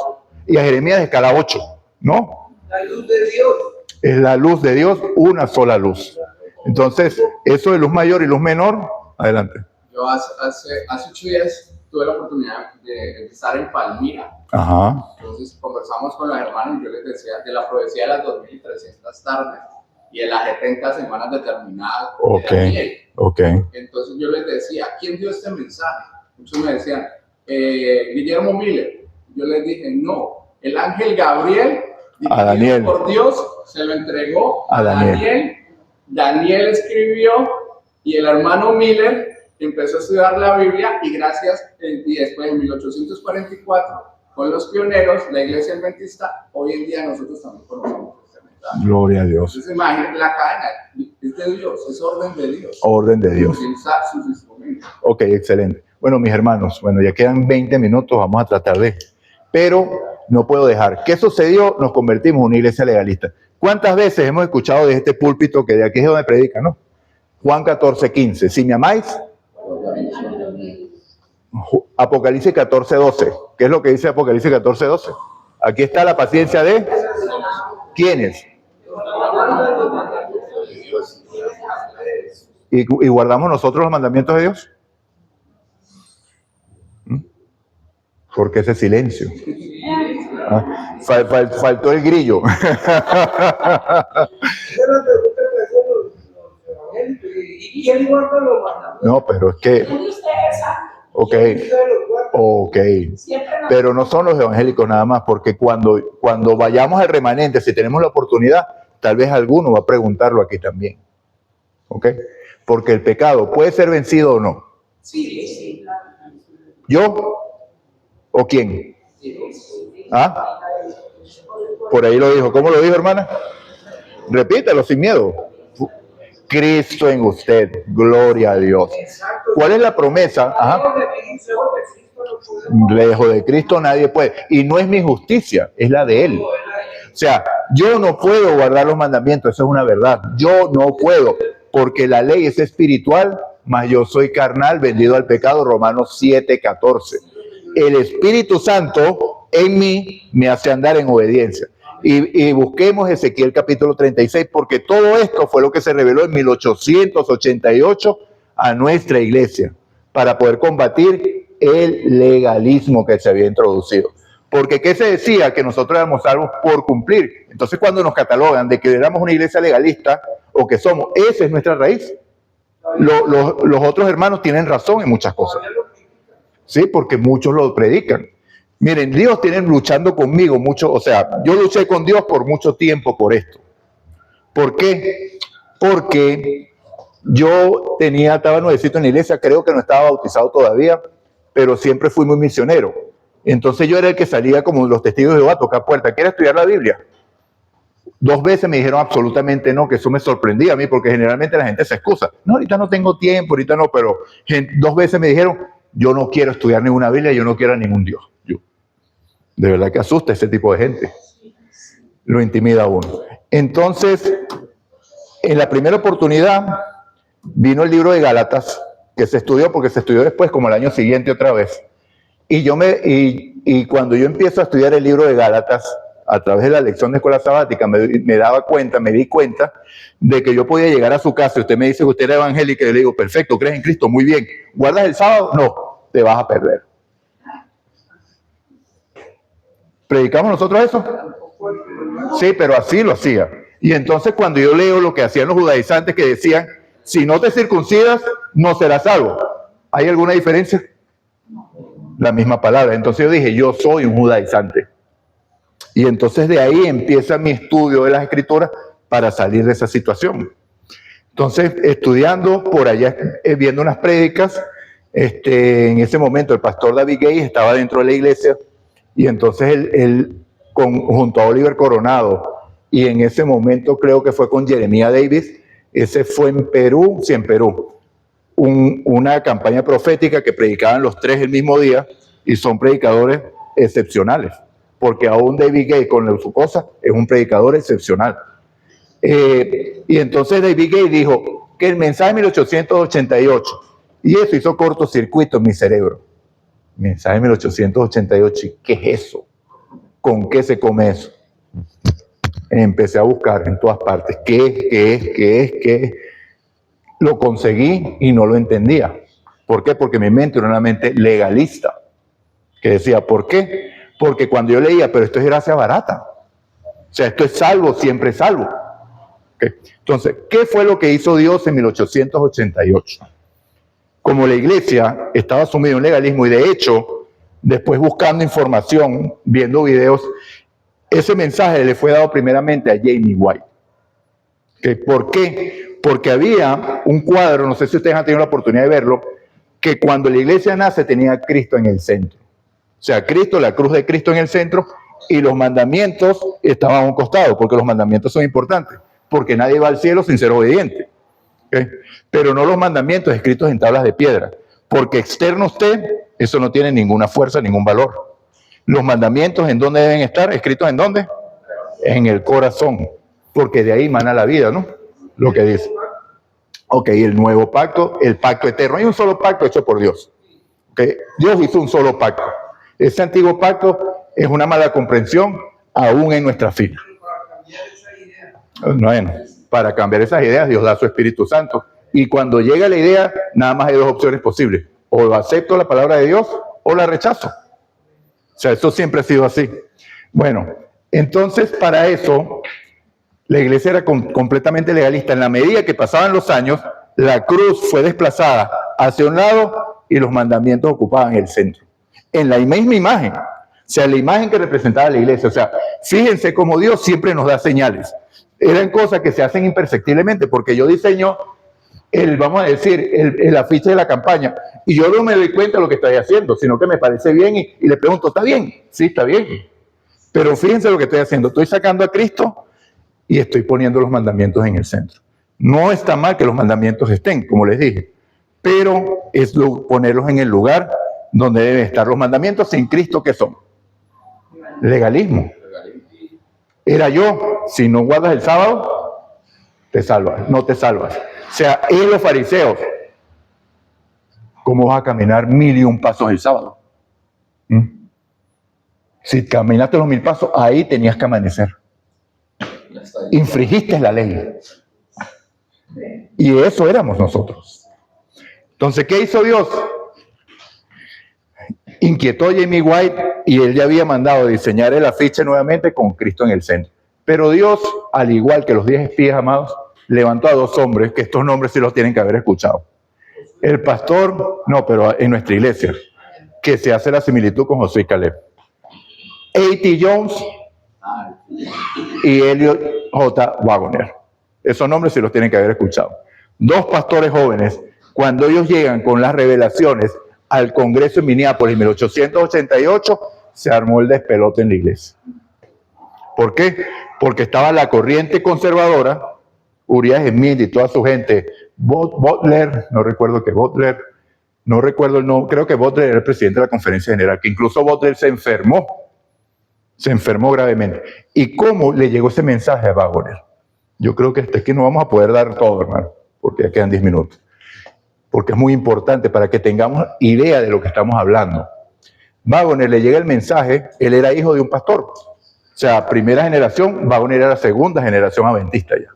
y a Jeremías en escala 8. ¿No? La luz de Dios. Es la luz de Dios, una sola luz. Entonces, eso de luz mayor y luz menor, adelante. Yo hace 8 días tuve la oportunidad de estar en Palmira. Ajá. Entonces conversamos con los hermanos y yo les decía de la profecía de las 2300 tardes y de las 70 semanas determinadas de Daniel. Entonces yo les decía, ¿quién dio este mensaje? Muchos me decían, Guillermo Miller. Yo les dije, no, el ángel Gabriel, a Daniel, por Dios, se lo entregó a Daniel. Daniel escribió y el hermano Miller empezó a estudiar la Biblia y y después en 1844, con los pioneros, la iglesia adventista, hoy en día nosotros también conocemos este mensaje. Gloria a Dios. Entonces imagínate la cadena, es de Dios, es orden de Dios. Orden de Dios. Utilizar sus instrumentos. Ok, excelente. Bueno, mis hermanos, ya quedan 20 minutos, vamos a tratar de... Pero no puedo dejar. ¿Qué sucedió? Nos convertimos en una iglesia legalista. ¿Cuántas veces hemos escuchado de este púlpito que de aquí es donde predica, no? Juan 14:15. Si me amáis... Apocalipsis 14:12. ¿Qué es lo que dice Apocalipsis 14:12? Aquí está la paciencia de... ¿Quiénes? ¿Y guardamos nosotros los mandamientos de Dios? ¿Por qué ese silencio? Faltó el grillo. Esa es la pregunta que hacen los evangélicos. ¿Y quién guarda los mandamientos? No, pero es que, ¿Quién de ustedes sabe? ok, ¿Quién de ustedes los guarda? ok. Siempre nos Pero no son los evangélicos nada más, porque cuando vayamos al remanente, si tenemos la oportunidad, tal vez alguno va a preguntarlo aquí también. ¿Ok? Porque el pecado puede ser vencido o no. Sí. ¿Yo o quién? Sí. ¿Ah? Por ahí lo dijo. ¿Cómo lo dijo, hermana? Repítalo sin miedo. Cristo en usted. Gloria a Dios. Exacto. ¿Cuál es la promesa? Ajá. Lejos de Cristo nadie puede. Y no es mi justicia, es la de Él. O sea, yo no puedo guardar los mandamientos, eso es una verdad. Yo no puedo, porque la ley es espiritual, mas yo soy carnal, vendido al pecado. Romanos 7:14. El Espíritu Santo en mí me hace andar en obediencia. Y busquemos Ezequiel capítulo 36, porque todo esto fue lo que se reveló en 1888 a nuestra iglesia, para poder combatir el legalismo que se había introducido. Porque ¿qué se decía? Que nosotros éramos salvos por cumplir. Entonces, cuando nos catalogan de que éramos una iglesia legalista o que somos, esa es nuestra raíz. Los otros hermanos tienen razón en muchas cosas. Sí, porque muchos lo predican. Miren, Dios tiene luchando conmigo mucho, o sea, yo luché con Dios por mucho tiempo por esto. ¿Por qué? Porque yo estaba nuevecito en la iglesia, creo que no estaba bautizado todavía, pero siempre fui muy misionero. Entonces yo era el que salía como los testigos de Jehová a tocar puertas. ¿Quieres estudiar la Biblia? 2 veces me dijeron absolutamente no, que eso me sorprendía a mí, porque generalmente la gente se excusa. No, ahorita no tengo tiempo, ahorita no, pero 2 veces me dijeron, yo no quiero estudiar ninguna Biblia, yo no quiero a ningún Dios. De verdad que asusta ese tipo de gente. Lo intimida a uno. Entonces, en la primera oportunidad, vino el libro de Gálatas, que se estudió porque se estudió después, como el año siguiente otra vez. Y cuando yo empiezo a estudiar el libro de Gálatas, a través de la lección de escuela sabática, me di cuenta de que yo podía llegar a su casa y usted me dice que usted era evangélico y yo le digo, perfecto, ¿crees en Cristo? Muy bien. ¿Guardas el sábado? No, te vas a perder. ¿Predicamos nosotros eso? Sí, pero así lo hacía. Y entonces cuando yo leo lo que hacían los judaizantes que decían, si no te circuncidas, no serás salvo. ¿Hay alguna diferencia? La misma palabra. Entonces yo dije, yo soy un judaizante. Y entonces de ahí empieza mi estudio de las escrituras para salir de esa situación. Entonces, estudiando por allá, viendo unas prédicas, en ese momento el pastor David Gay estaba dentro de la iglesia y entonces él junto a Oliver Coronado y en ese momento creo que fue con Jeremiah Davis, ese fue en Perú, sí, en Perú, una campaña profética que predicaban los 3 el mismo día y son predicadores excepcionales, porque aún David Gay con su cosa es un predicador excepcional. Y entonces David Gay dijo que el mensaje de 1888, y eso hizo cortocircuito en mi cerebro. Mensaje de 1888, ¿y qué es eso? ¿Con qué se come eso? Empecé a buscar en todas partes, ¿qué es? Lo conseguí y no lo entendía. ¿Por qué? Porque mi mente era una mente legalista, que decía, ¿por qué? Porque cuando yo leía, pero esto es gracia barata. O sea, esto es salvo, siempre es salvo. ¿Okay? Entonces, ¿qué fue lo que hizo Dios en 1888? Como la iglesia estaba sumida en legalismo y de hecho, después buscando información, viendo videos, ese mensaje le fue dado primeramente a Jamie White. ¿Okay? ¿Por qué? Porque había un cuadro, no sé si ustedes han tenido la oportunidad de verlo, que cuando la iglesia nace tenía a Cristo en el centro. O sea, Cristo, la cruz de Cristo en el centro y los mandamientos estaban a un costado, porque los mandamientos son importantes, porque nadie va al cielo sin ser obediente. ¿Okay? Pero no los mandamientos escritos en tablas de piedra, porque externo a usted, eso no tiene ninguna fuerza, ningún valor. Los mandamientos, ¿en dónde deben estar? ¿Escritos en dónde? En el corazón, porque de ahí mana la vida, ¿no? Lo que dice. Ok, el nuevo pacto, el pacto eterno. Hay un solo pacto hecho por Dios. ¿Okay? Dios hizo un solo pacto. Ese antiguo pacto es una mala comprensión aún en nuestra fila. Bueno, para cambiar esas ideas, Dios da su Espíritu Santo. Y cuando llega la idea, nada más hay 2 opciones posibles. O acepto la palabra de Dios o la rechazo. O sea, eso siempre ha sido así. Bueno, entonces para eso la iglesia era completamente legalista. En la medida que pasaban los años, la cruz fue desplazada hacia un lado y los mandamientos ocupaban el centro. En la misma imagen, o sea, la imagen que representaba la iglesia. O sea, fíjense cómo Dios siempre nos da señales. Eran cosas que se hacen imperceptiblemente, porque yo diseño vamos a decir, el afiche de la campaña, y yo no me doy cuenta de lo que estoy haciendo, sino que me parece bien y le pregunto, ¿está bien? Sí, está bien. Pero fíjense lo que estoy haciendo. Estoy sacando a Cristo y estoy poniendo los mandamientos en el centro. No está mal que los mandamientos estén, como les dije, pero es ponerlos en el lugar donde deben estar los mandamientos. Sin Cristo, ¿qué son? Legalismo. Era yo, si no guardas el sábado, te salvas, no te salvas. O sea, en los fariseos, ¿cómo vas a caminar 1001 pasos el sábado? Si caminaste los 1000 pasos, ahí tenías que amanecer. Infringiste la ley. Y eso éramos nosotros. Entonces, ¿qué hizo Dios? Inquietó a Jamie White y él ya había mandado diseñar el afiche nuevamente con Cristo en el centro. Pero Dios, al igual que los 10 espías amados, levantó a 2 hombres, que estos nombres sí los tienen que haber escuchado. El pastor, no, pero en nuestra iglesia, que se hace la similitud con Josué y Caleb. A.T. Jones y Elliot J. Wagoner. Esos nombres sí los tienen que haber escuchado. 2 pastores jóvenes, cuando ellos llegan con las revelaciones al Congreso en Minneapolis en 1888, se armó el despelote en la iglesia. ¿Por qué? Porque estaba la corriente conservadora, Uriah Smith y toda su gente, Butler, no recuerdo el nombre, creo que Butler era el presidente de la conferencia general, que incluso Butler se enfermó gravemente. ¿Y cómo le llegó ese mensaje a Wagoner? Yo creo que es que no vamos a poder dar todo, hermano, porque ya quedan 10 minutos. Porque es muy importante para que tengamos idea de lo que estamos hablando. Wagoner le llega el mensaje, él era hijo de un pastor. O sea, primera generación, Wagoner era segunda generación adventista ya.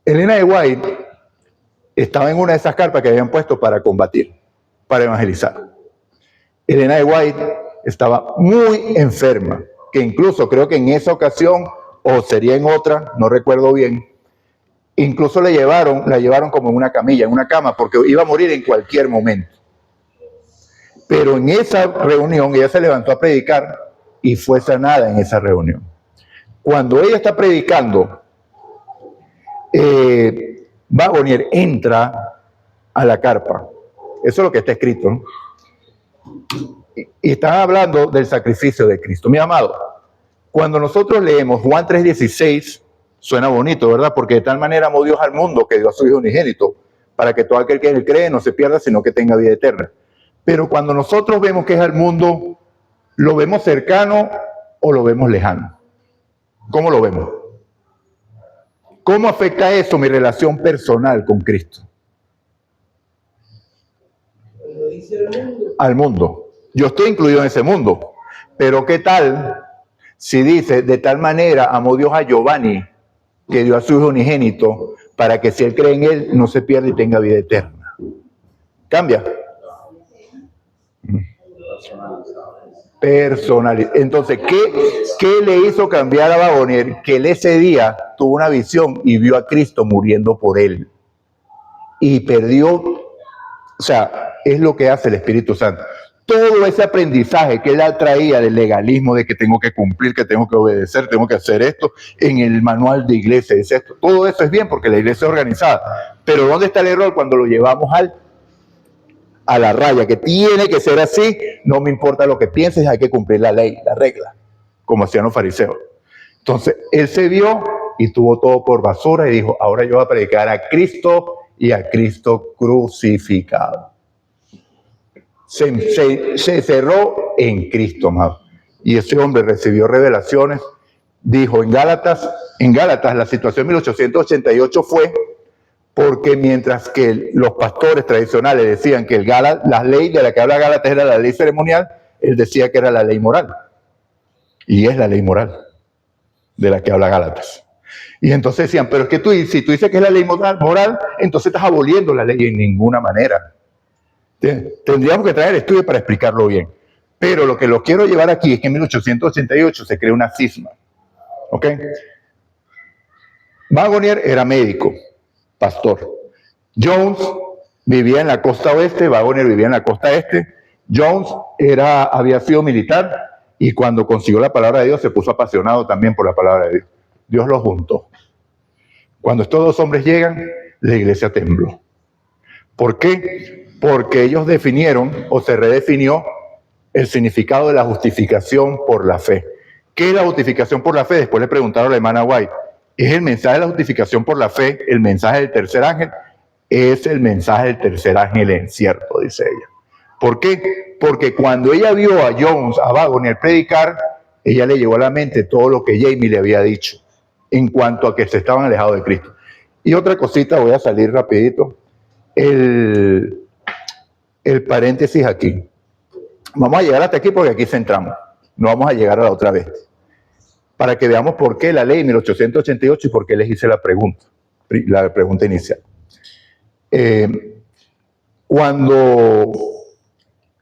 Elena de White estaba en una de esas carpas que habían puesto para combatir, para evangelizar. Elena de White estaba muy enferma, que incluso creo que en esa ocasión, o sería en otra, no recuerdo bien, incluso la llevaron como en una camilla, en una cama, porque iba a morir en cualquier momento. Pero en esa reunión ella se levantó a predicar y fue sanada en esa reunión. Cuando ella está predicando, Wagoner entra a la carpa. Eso es lo que está escrito, ¿no? Y están hablando del sacrificio de Cristo. Mi amado, cuando nosotros leemos Juan 3:16, suena bonito, ¿verdad? Porque de tal manera amó Dios al mundo que dio a su Hijo unigénito, para que todo aquel que en él cree no se pierda, sino que tenga vida eterna. Pero cuando nosotros vemos que es al mundo, ¿lo vemos cercano o lo vemos lejano? ¿Cómo lo vemos? ¿Cómo afecta eso mi relación personal con Cristo? Al mundo. Yo estoy incluido en ese mundo. Pero ¿qué tal si dice, de tal manera amó Dios a Giovanni, que dio a su Hijo unigénito, para que si él cree en él, no se pierda y tenga vida eterna? ¿Cambia? Personal. Entonces, ¿qué le hizo cambiar a Wagoner? Que él ese día tuvo una visión y vio a Cristo muriendo por él. Y perdió, o sea, es lo que hace el Espíritu Santo. Todo ese aprendizaje que él traía del legalismo, de que tengo que cumplir, que tengo que obedecer, tengo que hacer esto, en el manual de iglesia, es esto. Todo eso es bien porque la iglesia es organizada. Pero ¿dónde está el error cuando lo llevamos a la raya? Que tiene que ser así, no me importa lo que pienses, hay que cumplir la ley, la regla, como hacían los fariseos. Entonces, él se vio y tuvo todo por basura y dijo, ahora yo voy a predicar a Cristo y a Cristo crucificado. Se cerró en Cristo, amado. Y ese hombre recibió revelaciones. Dijo en Gálatas la situación en 1888 fue porque mientras que los pastores tradicionales decían que la ley de la que habla Gálatas era la ley ceremonial, él decía que era la ley moral. Y es la ley moral de la que habla Gálatas. Y entonces decían, pero es que si tú dices que es la ley moral, entonces estás aboliendo la ley. En ninguna manera. Tendríamos que traer estudios para explicarlo bien. Pero lo que lo quiero llevar aquí es que en 1888 se crea una cisma. ¿Ok? Waggoner era médico, pastor. Jones vivía en la costa oeste, Waggoner vivía en la costa este. Jones había sido militar y cuando consiguió la palabra de Dios se puso apasionado también por la palabra de Dios. Dios los juntó. Cuando estos dos hombres llegan, la iglesia tembló. ¿Por qué? Porque ellos definieron o se redefinió el significado de la justificación por la fe. ¿Qué es la justificación por la fe? Después le preguntaron a la hermana White. ¿Es el mensaje de la justificación por la fe el mensaje del tercer ángel? Es el mensaje del tercer ángel en cierto, dice ella. ¿Por qué? Porque cuando ella vio a Jones, a Waggoner predicar, ella le llegó a la mente todo lo que Jamie le había dicho en cuanto a que se estaban alejados de Cristo. Y otra cosita, voy a salir rapidito. El paréntesis aquí. Vamos a llegar hasta aquí porque aquí centramos. No vamos a llegar a la otra vez. Para que veamos por qué la ley 1888 y por qué les hice la pregunta inicial. Cuando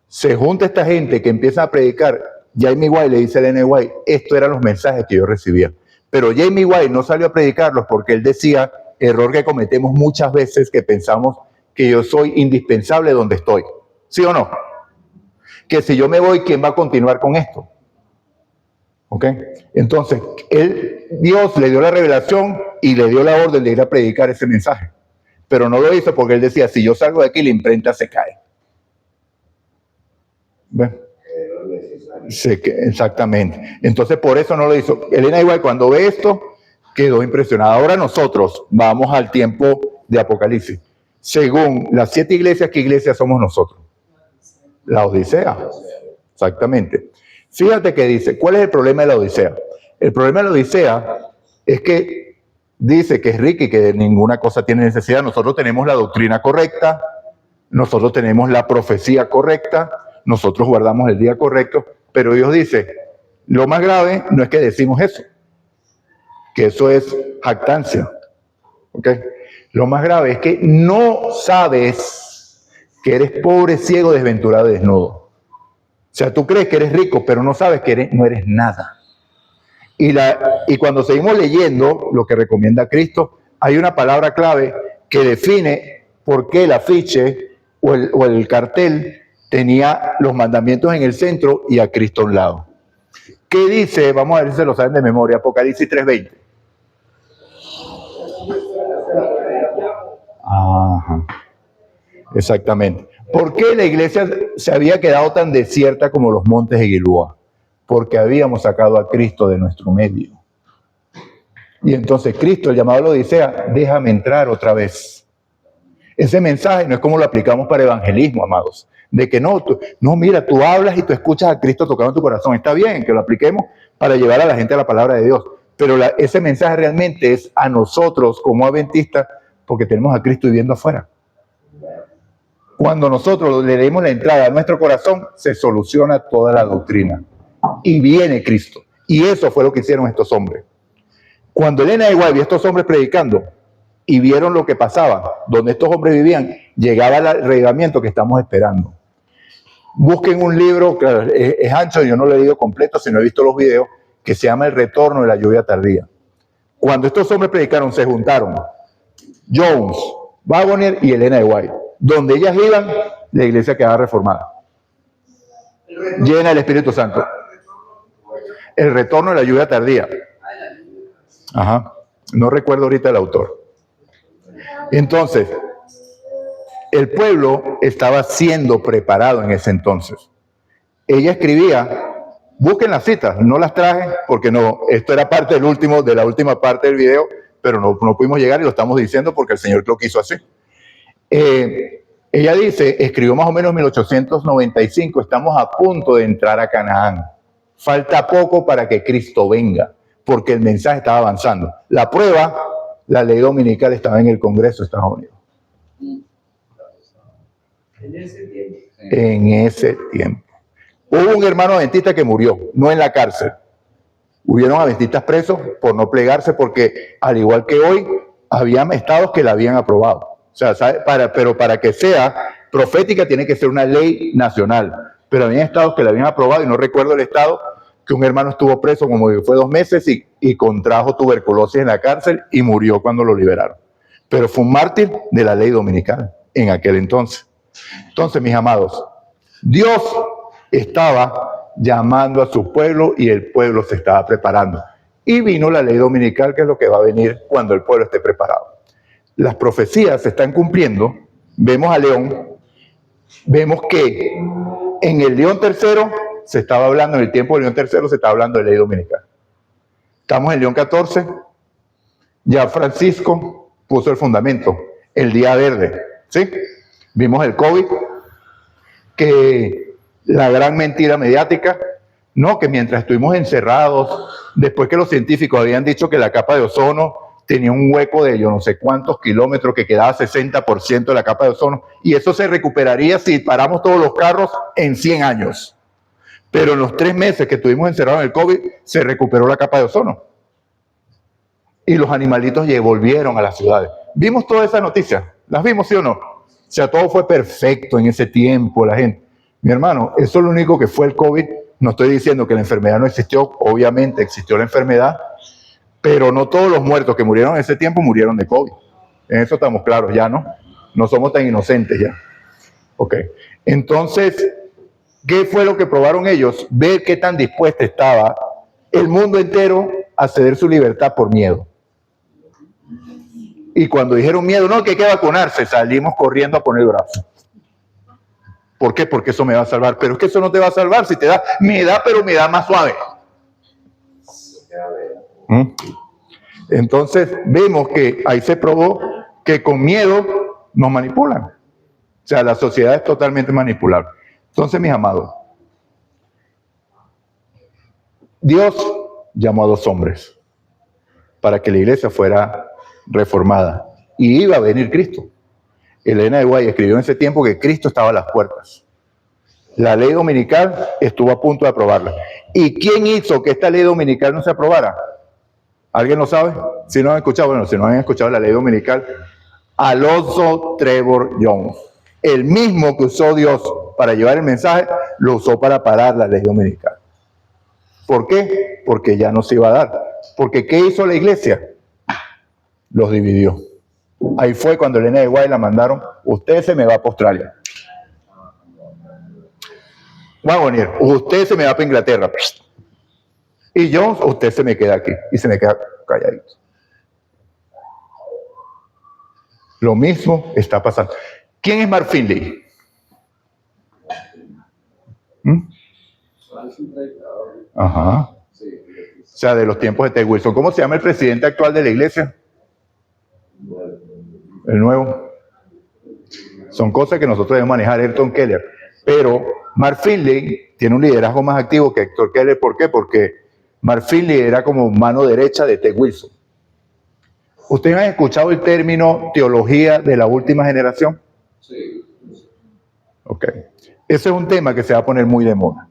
se junta esta gente que empieza a predicar, Jamie White le dice a Ellen White, estos eran los mensajes que yo recibía. Pero Jamie White no salió a predicarlos porque él decía, error que cometemos muchas veces, que pensamos que yo soy indispensable donde estoy. ¿Sí o no? Que si yo me voy, ¿quién va a continuar con esto? ¿Ok? Entonces, Dios le dio la revelación y le dio la orden de ir a predicar ese mensaje. Pero no lo hizo porque él decía, si yo salgo de aquí, la imprenta se cae. ¿Ven? Exactamente. Entonces, por eso no lo hizo. Elena igual, cuando ve esto, quedó impresionada. Ahora nosotros vamos al tiempo de Apocalipsis. Según las 7 iglesias, ¿qué iglesia somos nosotros? La Odisea. Exactamente. Fíjate que dice, ¿cuál es el problema de la Odisea? El problema de la Odisea es que dice que es rica y que de ninguna cosa tiene necesidad. Nosotros tenemos la doctrina correcta, nosotros tenemos la profecía correcta, nosotros guardamos el día correcto, pero Dios dice, lo más grave no es que decimos eso, que eso es jactancia. ¿Ok? Lo más grave es que no sabes que eres pobre, ciego, desventurado y desnudo. O sea, tú crees que eres rico, pero no sabes que no eres nada. Y cuando seguimos leyendo lo que recomienda Cristo, hay una palabra clave que define por qué el afiche o el cartel tenía los mandamientos en el centro y a Cristo a un lado. ¿Qué dice? Vamos a ver si se lo saben de memoria. Apocalipsis 3:20. Ajá. Exactamente. ¿Por qué la iglesia se había quedado tan desierta como los montes de Gilboa? Porque habíamos sacado a Cristo de nuestro medio. Y entonces Cristo, el llamado a la Odisea, déjame entrar otra vez. Ese mensaje no es como lo aplicamos para evangelismo, amados. De que no, mira, tú hablas y tú escuchas a Cristo tocando tu corazón. Está bien que lo apliquemos para llevar a la gente a la palabra de Dios. Pero ese mensaje realmente es a nosotros como adventistas, porque tenemos a Cristo viviendo afuera. Cuando nosotros le demos la entrada a nuestro corazón, se soluciona toda la doctrina. Y viene Cristo. Y eso fue lo que hicieron estos hombres. Cuando Elena de White vio a estos hombres predicando y vieron lo que pasaba, donde estos hombres vivían, llegaba el arreglamiento que estamos esperando. Busquen un libro, claro, es ancho, yo no lo he leído completo, sino he visto los videos, que se llama El retorno de la lluvia tardía. Cuando estos hombres predicaron, se juntaron Jones, Waggoner y Elena de White. Donde ellas iban, la iglesia quedaba reformada. Llena del Espíritu Santo. El retorno de la lluvia tardía. Ajá. No recuerdo ahorita el autor. Entonces, el pueblo estaba siendo preparado en ese entonces. Ella escribía, busquen las citas, no las traje porque no, esto era parte de la última parte del video, pero no pudimos llegar y lo estamos diciendo porque el Señor lo quiso así. Ella dice, escribió más o menos en 1895, estamos a punto de entrar a Canaán. Falta poco para que Cristo venga, porque el mensaje estaba avanzando. La prueba, la ley dominical estaba en el Congreso de Estados Unidos. En ese tiempo. Hubo un hermano adventista que murió, no en la cárcel. Hubieron adventistas presos por no plegarse, porque al igual que hoy, había estados que la habían aprobado. O sea, pero para que sea profética tiene que ser una ley nacional. pero había estados que la habían aprobado y no recuerdo el estado que un hermano estuvo preso como que fue 2 meses y contrajo tuberculosis en la cárcel y murió cuando lo liberaron. Pero fue un mártir de la ley dominical en aquel entonces. Entonces, mis amados, Dios estaba llamando a su pueblo y el pueblo se estaba preparando. Y vino la ley dominical, que es lo que va a venir cuando el pueblo esté preparado. Las profecías se están cumpliendo. Vemos a León. Vemos que en el León III se estaba hablando, en el tiempo del León III se estaba hablando de ley dominical. Estamos en León XIV. Ya Francisco puso el fundamento, el día verde. ¿Sí? Vimos el COVID, que la gran mentira mediática, no, que mientras estuvimos encerrados, después que los científicos habían dicho que la capa de ozono tenía un hueco de yo no sé cuántos kilómetros, que quedaba 60% de la capa de ozono, y eso se recuperaría si paramos todos los carros en 100 años. Pero en los 3 meses que estuvimos encerrados en el COVID, se recuperó la capa de ozono. Y los animalitos volvieron a las ciudades. ¿Vimos toda esa noticia? ¿Las vimos, sí o no? O sea, todo fue perfecto en ese tiempo, la gente. Mi hermano, eso es lo único que fue el COVID. No estoy diciendo que la enfermedad no existió, obviamente existió la enfermedad, pero no todos los muertos que murieron en ese tiempo murieron de COVID. En eso estamos claros ya, ¿no? No somos tan inocentes ya. Ok. Entonces, ¿qué fue lo que probaron ellos? Ver qué tan dispuesta estaba el mundo entero a ceder su libertad por miedo. Y cuando dijeron miedo, no, que hay que vacunarse, salimos corriendo a poner el brazo. ¿Por qué? Porque eso me va a salvar. Pero es que eso no te va a salvar. Si te da, me da, pero me da más suave. Entonces vemos que ahí se probó que con miedo nos manipulan. O sea, la sociedad es totalmente manipulable. Entonces, mis amados, Dios llamó a 2 hombres para que la iglesia fuera reformada. Y iba a venir Cristo. Elena de White escribió en ese tiempo que Cristo estaba a las puertas. La ley dominical estuvo a punto de aprobarla. ¿Y quién hizo que esta ley dominical no se aprobara? ¿Alguien lo sabe? Si no han escuchado, bueno, si no han escuchado la ley dominical, Alonzo Trevor Jones, el mismo que usó Dios para llevar el mensaje, lo usó para parar la ley dominical. ¿Por qué? Porque ya no se iba a dar. Porque ¿qué hizo la iglesia? Los dividió. Ahí fue cuando Elena de White la mandaron, usted se me va para Australia. Wagonier, usted se me va para Inglaterra. Y Jones, usted se me queda aquí. Y se me queda calladito. Lo mismo está pasando. ¿Quién es Mark Finley? Ajá. O sea, de los tiempos de Ted Wilson. ¿Cómo se llama el presidente actual de la iglesia? El nuevo. Son cosas que nosotros debemos manejar. Ayrton Keller. Pero Mark Finley tiene un liderazgo más activo que Héctor Keller. ¿Por qué? Porque Mark Finley era como mano derecha de Ted Wilson. ¿Ustedes han escuchado el término teología de la última generación? Sí. Ok. Ese es un tema que se va a poner muy de moda.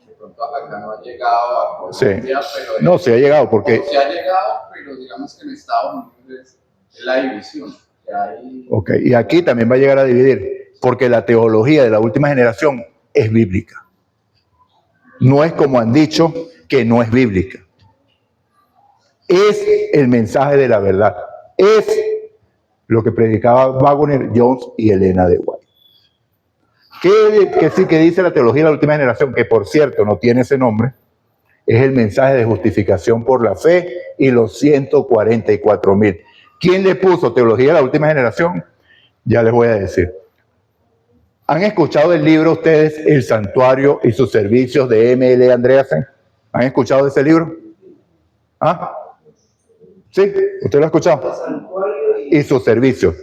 De pronto acá no ha llegado a Colombia, Sí. pero... No, se ha llegado porque... Se ha llegado, pero digamos que en Estados Unidos es la división. Que hay... Ok, y aquí también va a llegar a dividir, porque la teología de la última generación es bíblica. No es como han dicho que no es bíblica. Es el mensaje de la verdad. Es lo que predicaba Wagner, Jones y Elena de White. ¿Qué dice la teología de la última generación? Que por cierto no tiene ese nombre. Es el mensaje de justificación por la fe y los 144,000. ¿Quién le puso teología de la última generación? Ya les voy a decir. ¿Han escuchado el libro ustedes, El Santuario y sus servicios, de M.L. Andreasen? ¿Han escuchado de ese libro? ¿Ah? ¿Sí? ¿Usted lo ha escuchado? El santuario y Y sus servicios.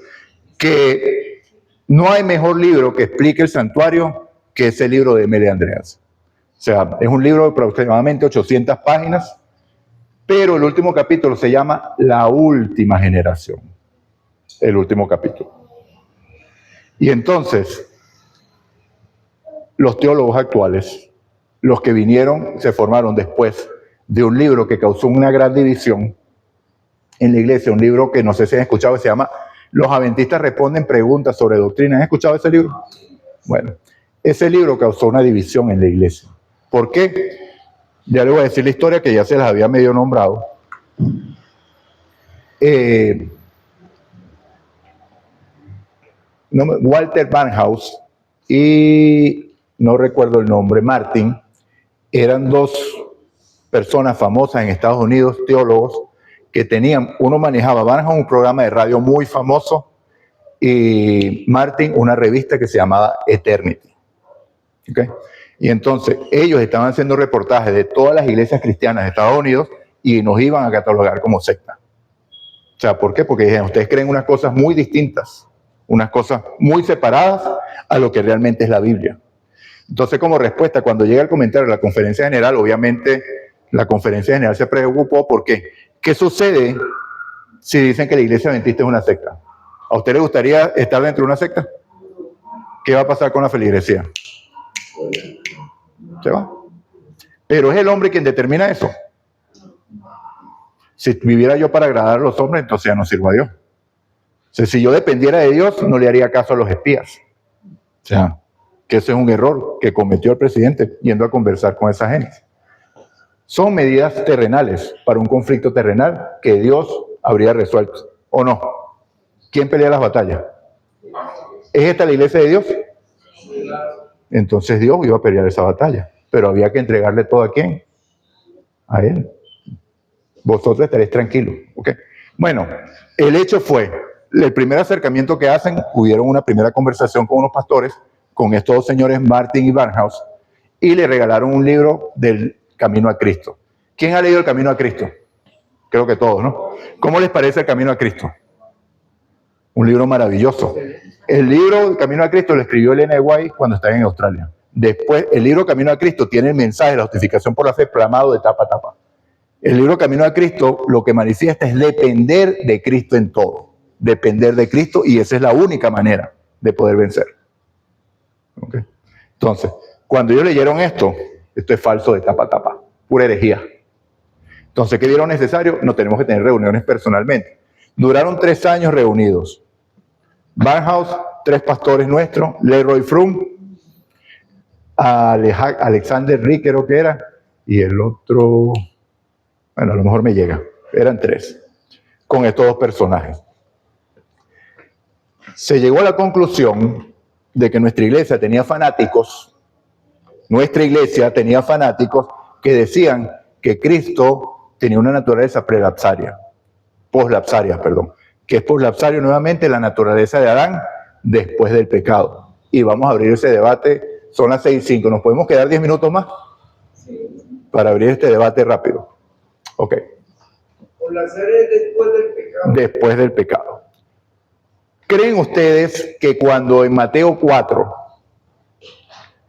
Que no hay mejor libro que explique el santuario que ese libro de M.L. Andreasen. O sea, es un libro de aproximadamente 800 páginas, pero el último capítulo se llama La Última Generación. El último capítulo. Y entonces, los teólogos actuales, los que vinieron, se formaron después de un libro que causó una gran división en la iglesia, un libro que no sé si han escuchado, que se llama Los Adventistas responden preguntas sobre doctrina. ¿Han escuchado ese libro? Bueno, ese libro causó una división en la iglesia. ¿Por qué? Ya le voy a decir la historia que ya se las había medio nombrado. Walter Barnhouse y no recuerdo el nombre, Martin, eran dos personas famosas en Estados Unidos, teólogos, que tenían, uno manejaba Barnhouse un programa de radio muy famoso y Martin una revista que se llamaba Eternity. ¿Okay? Y entonces ellos estaban haciendo reportajes de todas las iglesias cristianas de Estados Unidos y nos iban a catalogar como secta. O sea, ¿por qué? Porque dijeron, ustedes creen unas cosas muy distintas, unas cosas muy separadas a lo que realmente es la Biblia. Entonces, como respuesta, cuando llega el comentario de la conferencia general, obviamente la conferencia general se preocupó porque ¿qué sucede si dicen que la iglesia adventista es una secta? ¿A usted le gustaría estar dentro de una secta? ¿Qué va a pasar con la feligresía? Se va. Pero es el hombre quien determina eso. Si viviera yo para agradar a los hombres, entonces ya no sirvo a Dios. O sea, si yo dependiera de Dios, no le haría caso a los espías. O sea, que ese es un error que cometió el presidente yendo a conversar con esa gente. Son medidas terrenales para un conflicto terrenal que Dios habría resuelto. ¿O no? ¿Quién pelea las batallas? ¿Es esta la iglesia de Dios? Entonces Dios iba a pelear esa batalla. Pero había que entregarle todo a ¿quién? A Él. Vosotros estaréis tranquilos. ¿Okay? Bueno, el hecho fue, el primer acercamiento que hacen, hubieron una primera conversación con unos pastores, con estos dos señores, Martin y Barnhouse, y le regalaron un libro del Camino a Cristo. ¿Quién ha leído el Camino a Cristo? Creo que todos, ¿no? ¿Cómo les parece el Camino a Cristo? Un libro maravilloso. El libro del Camino a Cristo lo escribió Elena de White cuando estaba en Australia. Después, el libro Camino a Cristo tiene el mensaje de la justificación por la fe plasmado de tapa a tapa. El libro Camino a Cristo lo que manifiesta es depender de Cristo en todo. Depender de Cristo, y esa es la única manera de poder vencer. ¿Okay? Entonces, cuando ellos leyeron esto es falso de tapa a tapa, pura herejía. Entonces, ¿qué vieron necesario? No tenemos que tener reuniones personalmente. Duraron 3 años reunidos. Barnhouse, 3 pastores nuestros, Leroy Frum, Alexander Rick creo que era, y el otro, bueno, a lo mejor me llega, eran 3, con estos 2 personajes. Se llegó a la conclusión de que nuestra iglesia tenía fanáticos que decían que Cristo tenía una naturaleza poslapsaria, que es poslapsario nuevamente la naturaleza de Adán después del pecado. Y vamos a abrir ese debate, son las 6:05, ¿nos podemos quedar 10 minutos más? Sí. Para abrir este debate rápido. Ok. Poslapsario es después del pecado. Después del pecado. ¿Creen ustedes que cuando en Mateo 4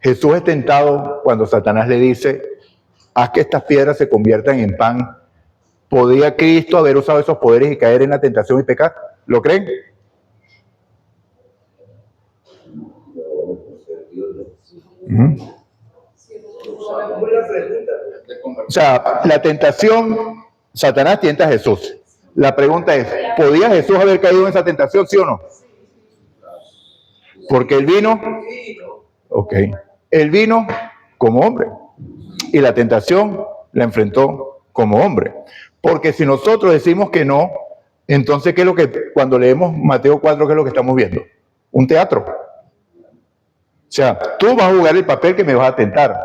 Jesús es tentado, cuando Satanás le dice, haz que estas piedras se conviertan en pan, ¿podía Cristo haber usado esos poderes y caer en la tentación y pecar? ¿Lo creen? O sea, la tentación, Satanás tienta a Jesús. La pregunta es, ¿podía Jesús haber caído en esa tentación, sí o no? Porque él vino, él vino como hombre y la tentación la enfrentó como hombre. Porque si nosotros decimos que no, entonces ¿qué es lo que, cuando leemos Mateo 4, qué es lo que estamos viendo? Un teatro. O sea, tú vas a jugar el papel que me vas a tentar.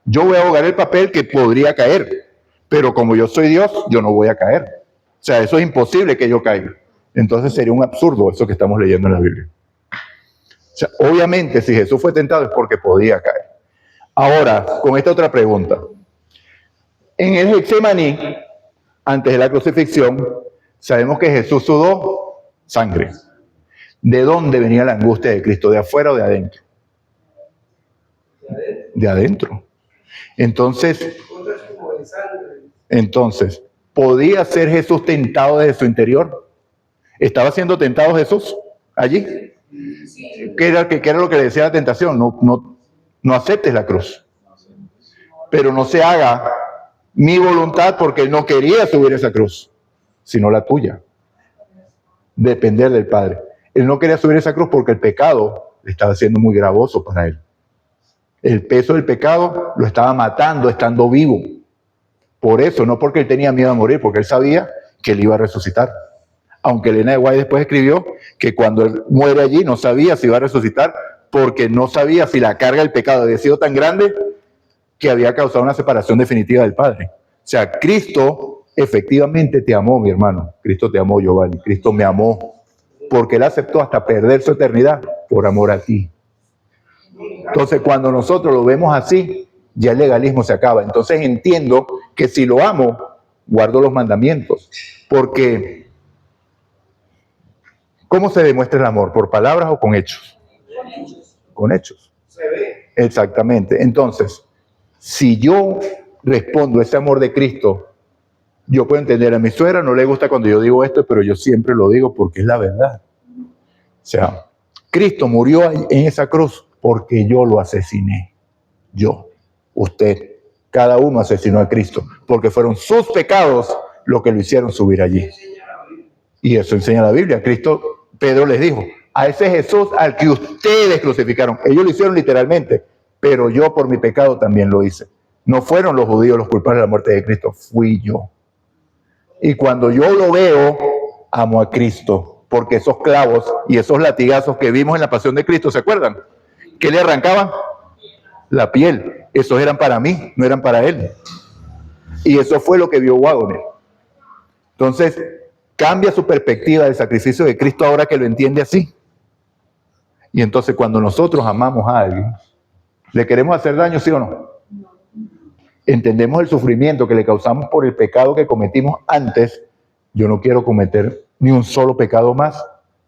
Yo voy a jugar el papel que podría caer. Pero como yo soy Dios, yo no voy a caer. O sea, eso es imposible que yo caiga. Entonces sería un absurdo eso que estamos leyendo en la Biblia. O sea, obviamente, si Jesús fue tentado es porque podía caer. Ahora, con esta otra pregunta. En el Getsemaní, antes de la crucifixión, sabemos que Jesús sudó sangre. ¿De dónde venía la angustia de Cristo? ¿De afuera o de adentro? De adentro. Entonces, ¿podía ser Jesús tentado desde su interior? ¿Estaba siendo tentado Jesús allí? ¿Qué era lo que le decía la tentación? No aceptes la cruz. Pero no se haga mi voluntad, porque él no quería subir esa cruz, sino la tuya. Depender del Padre. Él no quería subir esa cruz porque el pecado le estaba siendo muy gravoso para él. El peso del pecado lo estaba matando estando vivo. Por eso, no porque él tenía miedo a morir, porque él sabía que él iba a resucitar. Aunque Elena de White después escribió que cuando él muere allí no sabía si iba a resucitar, porque no sabía si la carga del pecado había sido tan grande que había causado una separación definitiva del Padre. O sea, Cristo efectivamente te amó, mi hermano. Cristo te amó, Giovanni. Cristo me amó, porque él aceptó hasta perder su eternidad por amor a ti. Entonces, cuando nosotros lo vemos así, ya el legalismo se acaba. Entonces entiendo que si lo amo, guardo los mandamientos. Porque, ¿cómo se demuestra el amor? ¿Por palabras o con hechos? Con hechos. Con hechos. Se ve. Exactamente. Entonces, si yo respondo a ese amor de Cristo, yo puedo entender, a mi suegra no le gusta cuando yo digo esto, pero yo siempre lo digo porque es la verdad. O sea, Cristo murió en esa cruz porque yo lo asesiné. Yo, usted, cada uno asesinó a Cristo, porque fueron sus pecados los que lo hicieron subir allí. Y eso enseña la Biblia. Cristo, Pedro les dijo, a ese Jesús al que ustedes crucificaron. Ellos lo hicieron literalmente, pero yo por mi pecado también lo hice. No fueron los judíos los culpables de la muerte de Cristo, fui yo. Y cuando yo lo veo, amo a Cristo, porque esos clavos y esos latigazos que vimos en la pasión de Cristo, ¿se acuerdan? ¿Qué le arrancaban? La piel. Esos eran para mí, no eran para él. Y eso fue lo que vio Wagner. Entonces, cambia su perspectiva del sacrificio de Cristo ahora que lo entiende así. Y entonces cuando nosotros amamos a alguien, ¿le queremos hacer daño, sí o no? Entendemos el sufrimiento que le causamos por el pecado que cometimos antes. Yo no quiero cometer ni un solo pecado más,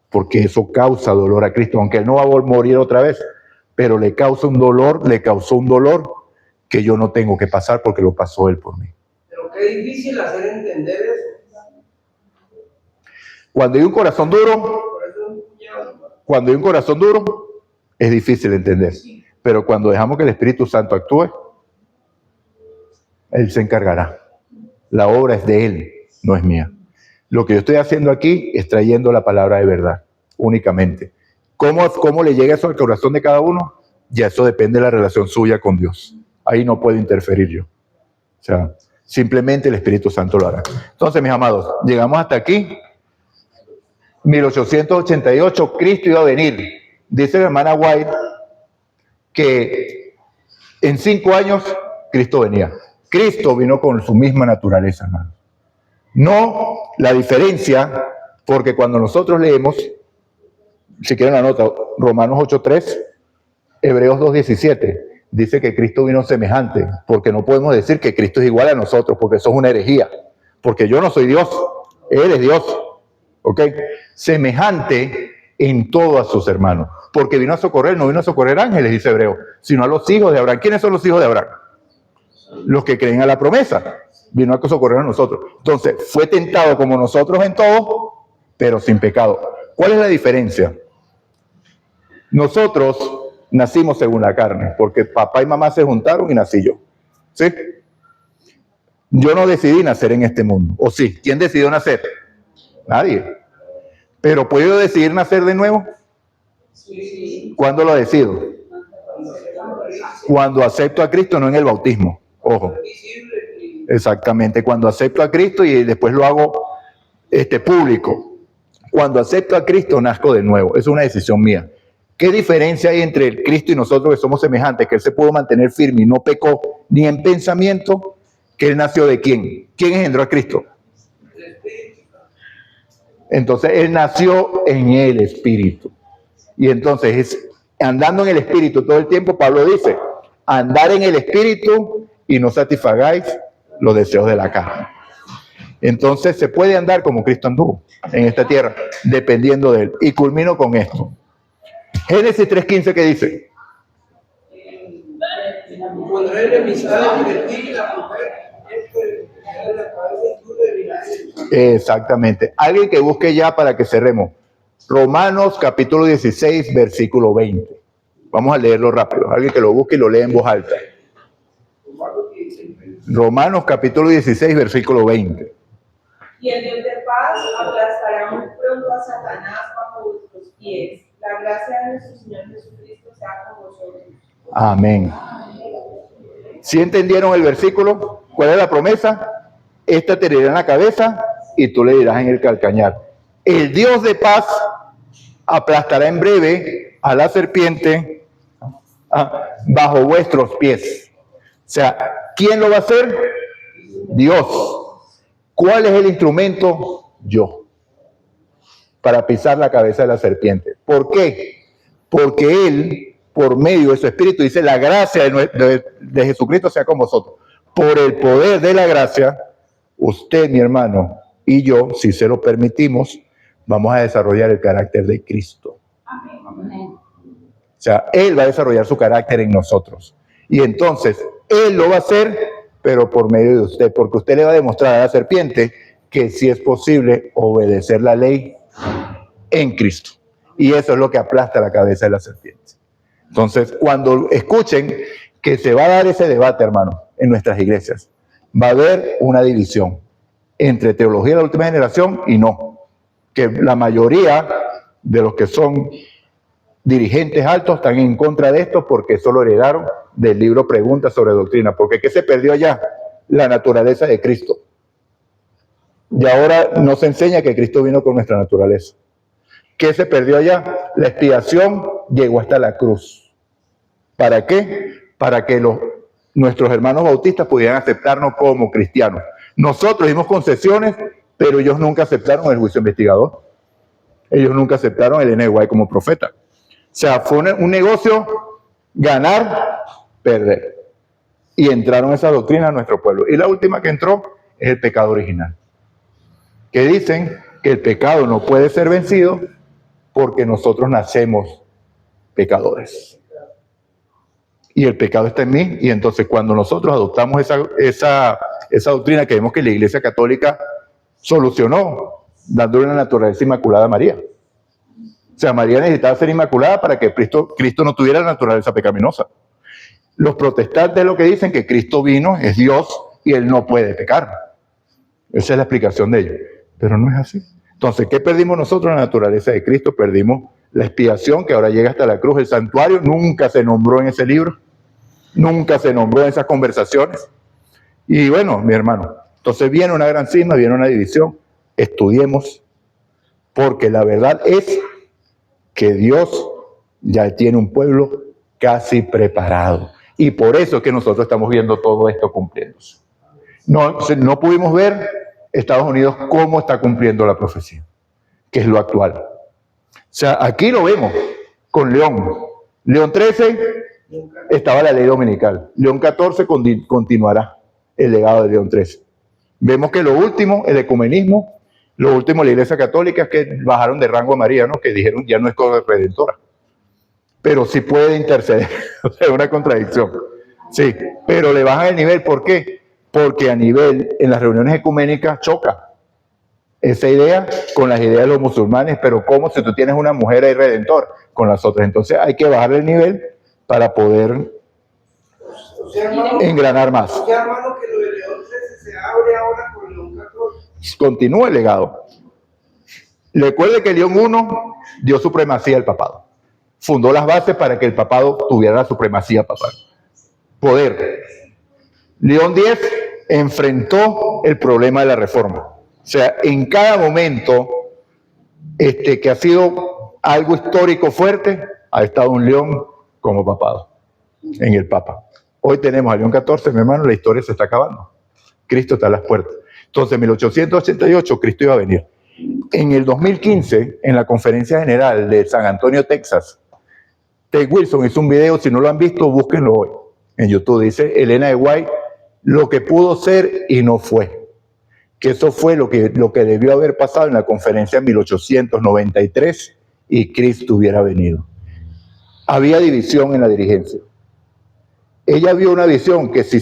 porque eso causa dolor a Cristo, aunque él no va a morir otra vez, pero le causa un dolor, le causó un dolor que yo no tengo que pasar porque lo pasó él por mí. Pero qué difícil hacer entender eso. Cuando hay un corazón duro, Por eso es un puñado. cuando hay un corazón duro, es difícil entender. Pero cuando dejamos que el Espíritu Santo actúe, él se encargará. La obra es de él, no es mía. Lo que yo estoy haciendo aquí es trayendo la palabra de verdad, únicamente. ¿Cómo le llega eso al corazón de cada uno? Ya eso depende de la relación suya con Dios. Ahí no puedo interferir yo. O sea, simplemente el Espíritu Santo lo hará. Entonces, mis amados, llegamos hasta aquí. 1888, Cristo iba a venir. Dice la hermana White que en 5 años Cristo venía. Cristo vino con su misma naturaleza, hermano. No la diferencia, porque cuando nosotros leemos, si quieren la nota, Romanos 8:3, Hebreos 2:17, dice que Cristo vino semejante, porque no podemos decir que Cristo es igual a nosotros, porque eso es una herejía, porque yo no soy Dios, Él es Dios, ¿ok? Semejante en todo a sus hermanos, porque vino a socorrer, no vino a socorrer ángeles, dice Hebreo, sino a los hijos de Abraham. ¿Quiénes son los hijos de Abraham? Los que creen a la promesa. Vino a socorrer a nosotros. Entonces, fue tentado como nosotros en todo, pero sin pecado. ¿Cuál es la diferencia? Nosotros nacimos según la carne, porque papá y mamá se juntaron y nací yo. ¿Sí? Yo no decidí nacer en este mundo. ¿O sí? ¿Quién decidió nacer? Nadie. ¿Pero puedo decidir nacer de nuevo? Sí. ¿Cuándo lo decido? Cuando acepto a Cristo, no en el bautismo. Ojo. Exactamente, cuando acepto a Cristo y después lo hago público. Cuando acepto a Cristo, nazco de nuevo. Es una decisión mía. ¿Qué diferencia hay entre el Cristo y nosotros que somos semejantes? Que Él se pudo mantener firme y no pecó ni en pensamiento. ¿Que Él nació de quién? ¿Quién engendró a Cristo? Entonces, Él nació en el Espíritu. Y entonces, andando en el Espíritu todo el tiempo, Pablo dice, andar en el Espíritu y no satisfagáis los deseos de la carne. Entonces se puede andar como Cristo anduvo en esta tierra, dependiendo de él. Y culmino con esto. Génesis 3:15, ¿qué dice? Pondré enemistad entre ti y la mujer, de la cabeza y tú de vinagre. Exactamente. Alguien que busque ya para que cerremos. Romanos capítulo 16, versículo 20. Vamos a leerlo rápido. Alguien que lo busque y lo lea en voz alta. Romanos capítulo 16, versículo 20. Y el Dios de paz aplastará muy pronto a Satanás bajo vuestros pies. La gracia de nuestro Señor Jesucristo sea con vosotros. Amén. ¿Sí entendieron el versículo? ¿Cuál es la promesa? Esta te herirá en la cabeza y tú le dirás en el calcañar. El Dios de paz aplastará en breve a la serpiente bajo vuestros pies. O sea, ¿quién lo va a hacer? Dios. ¿Cuál es el instrumento? Yo. Para pisar la cabeza de la serpiente. ¿Por qué? Porque Él, por medio de su Espíritu, dice, la gracia de Jesucristo sea con vosotros. Por el poder de la gracia, usted, mi hermano, y yo, si se lo permitimos, vamos a desarrollar el carácter de Cristo. Amén. O sea, Él va a desarrollar su carácter en nosotros. Y entonces, Él lo va a hacer, pero por medio de usted, porque usted le va a demostrar a la serpiente que sí es posible obedecer la ley en Cristo. Y eso es lo que aplasta la cabeza de la serpiente. Entonces, cuando escuchen que se va a dar ese debate, hermano, en nuestras iglesias, va a haber una división entre teología de la última generación y no. Que la mayoría de los que son dirigentes altos están en contra de esto porque eso lo heredaron del libro Preguntas sobre Doctrina. Porque ¿qué se perdió allá? La naturaleza de Cristo. Y ahora no se enseña que Cristo vino con nuestra naturaleza. ¿Qué se perdió allá? La expiación llegó hasta la cruz. ¿Para qué? Para que nuestros hermanos bautistas pudieran aceptarnos como cristianos. Nosotros dimos concesiones, pero ellos nunca aceptaron el juicio investigador. Ellos nunca aceptaron el N. White como profeta. O sea, fue un negocio ganar, perder. Y entraron esa doctrina a nuestro pueblo. Y la última que entró es el pecado original. Que dicen que el pecado no puede ser vencido porque nosotros nacemos pecadores. Y el pecado está en mí. Y entonces cuando nosotros adoptamos esa doctrina que vemos que la Iglesia Católica solucionó, dándole una naturaleza inmaculada a María. O sea, María necesitaba ser inmaculada para que Cristo no tuviera la naturaleza pecaminosa. Los protestantes lo que dicen que Cristo vino, es Dios, y Él no puede pecar. Esa es la explicación de ellos. Pero no es así. Entonces, ¿qué perdimos nosotros? La naturaleza de Cristo. Perdimos la expiación que ahora llega hasta la cruz. El santuario nunca se nombró en ese libro. Nunca se nombró en esas conversaciones. Y bueno, mi hermano, entonces viene una gran cisma, viene una división. Estudiemos, porque la verdad es que Dios ya tiene un pueblo casi preparado. Y por eso es que nosotros estamos viendo todo esto cumpliéndose. No pudimos ver Estados Unidos cómo está cumpliendo la profecía, que es lo actual. O sea, aquí lo vemos con León. León 13 estaba la ley dominical. León 14 continuará el legado de León 13. Vemos que lo último, el ecumenismo, lo último, la Iglesia Católica, es que bajaron de rango a María, ¿no? Que dijeron ya no es corredentora, pero sí puede interceder. O sea, es una contradicción. Sí, pero le bajan el nivel. ¿Por qué? Porque a nivel, en las reuniones ecuménicas, choca esa idea con las ideas de los musulmanes, pero ¿cómo si tú tienes una mujer ahí redentor con las otras? Entonces hay que bajar el nivel para poder engranar más. O sea, hermano, que lo de León 13 se abre ahora con León 14. Continúa el legado. Recuerde que León 1 dio supremacía al papado. Fundó las bases para que el papado tuviera la supremacía papal. Poder. León 10 enfrentó el problema de la reforma. O sea, en cada momento que ha sido algo histórico fuerte, ha estado un León como papado, en el Papa. Hoy tenemos a León 14, mi hermano, la historia se está acabando. Cristo está a las puertas. Entonces, en 1888, Cristo iba a venir. En el 2015, en la Conferencia General de San Antonio, Texas, Ted Wilson hizo un video, si no lo han visto, búsquenlo hoy en YouTube. Dice Elena de White, lo que pudo ser y no fue. Que eso fue lo que debió haber pasado en la conferencia en 1893 y Cristo hubiera venido. Había división en la dirigencia. Ella vio una visión que si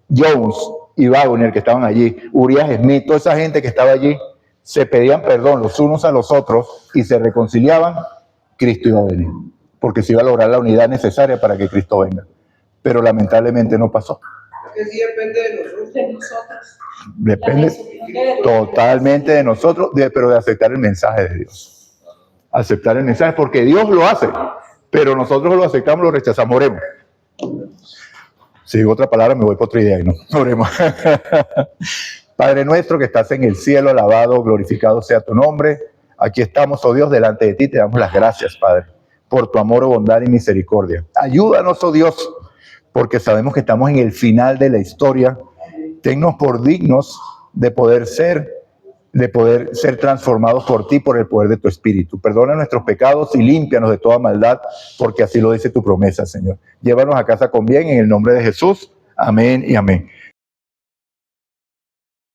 Jones y Wagner, que estaban allí, Uriah Smith, toda esa gente que estaba allí, se pedían perdón los unos a los otros y se reconciliaban, Cristo iba a venir. Porque se iba a lograr la unidad necesaria para que Cristo venga. Pero lamentablemente no pasó. Que sí depende de nosotros. Depende totalmente de nosotros, pero de aceptar el mensaje de Dios. Aceptar el mensaje, porque Dios lo hace, pero nosotros lo aceptamos, lo rechazamos. Oremos. Si digo otra palabra, me voy por otra idea y no. Oremos. Padre nuestro que estás en el cielo, alabado, glorificado sea tu nombre. Aquí estamos, oh Dios, delante de ti. Te damos las gracias, Padre, por tu amor, bondad y misericordia. Ayúdanos, oh Dios, porque sabemos que estamos en el final de la historia. Tennos por dignos de poder ser transformados por ti, por el poder de tu Espíritu. Perdona nuestros pecados y límpianos de toda maldad, porque así lo dice tu promesa, Señor. Llévanos a casa con bien, en el nombre de Jesús. Amén y amén.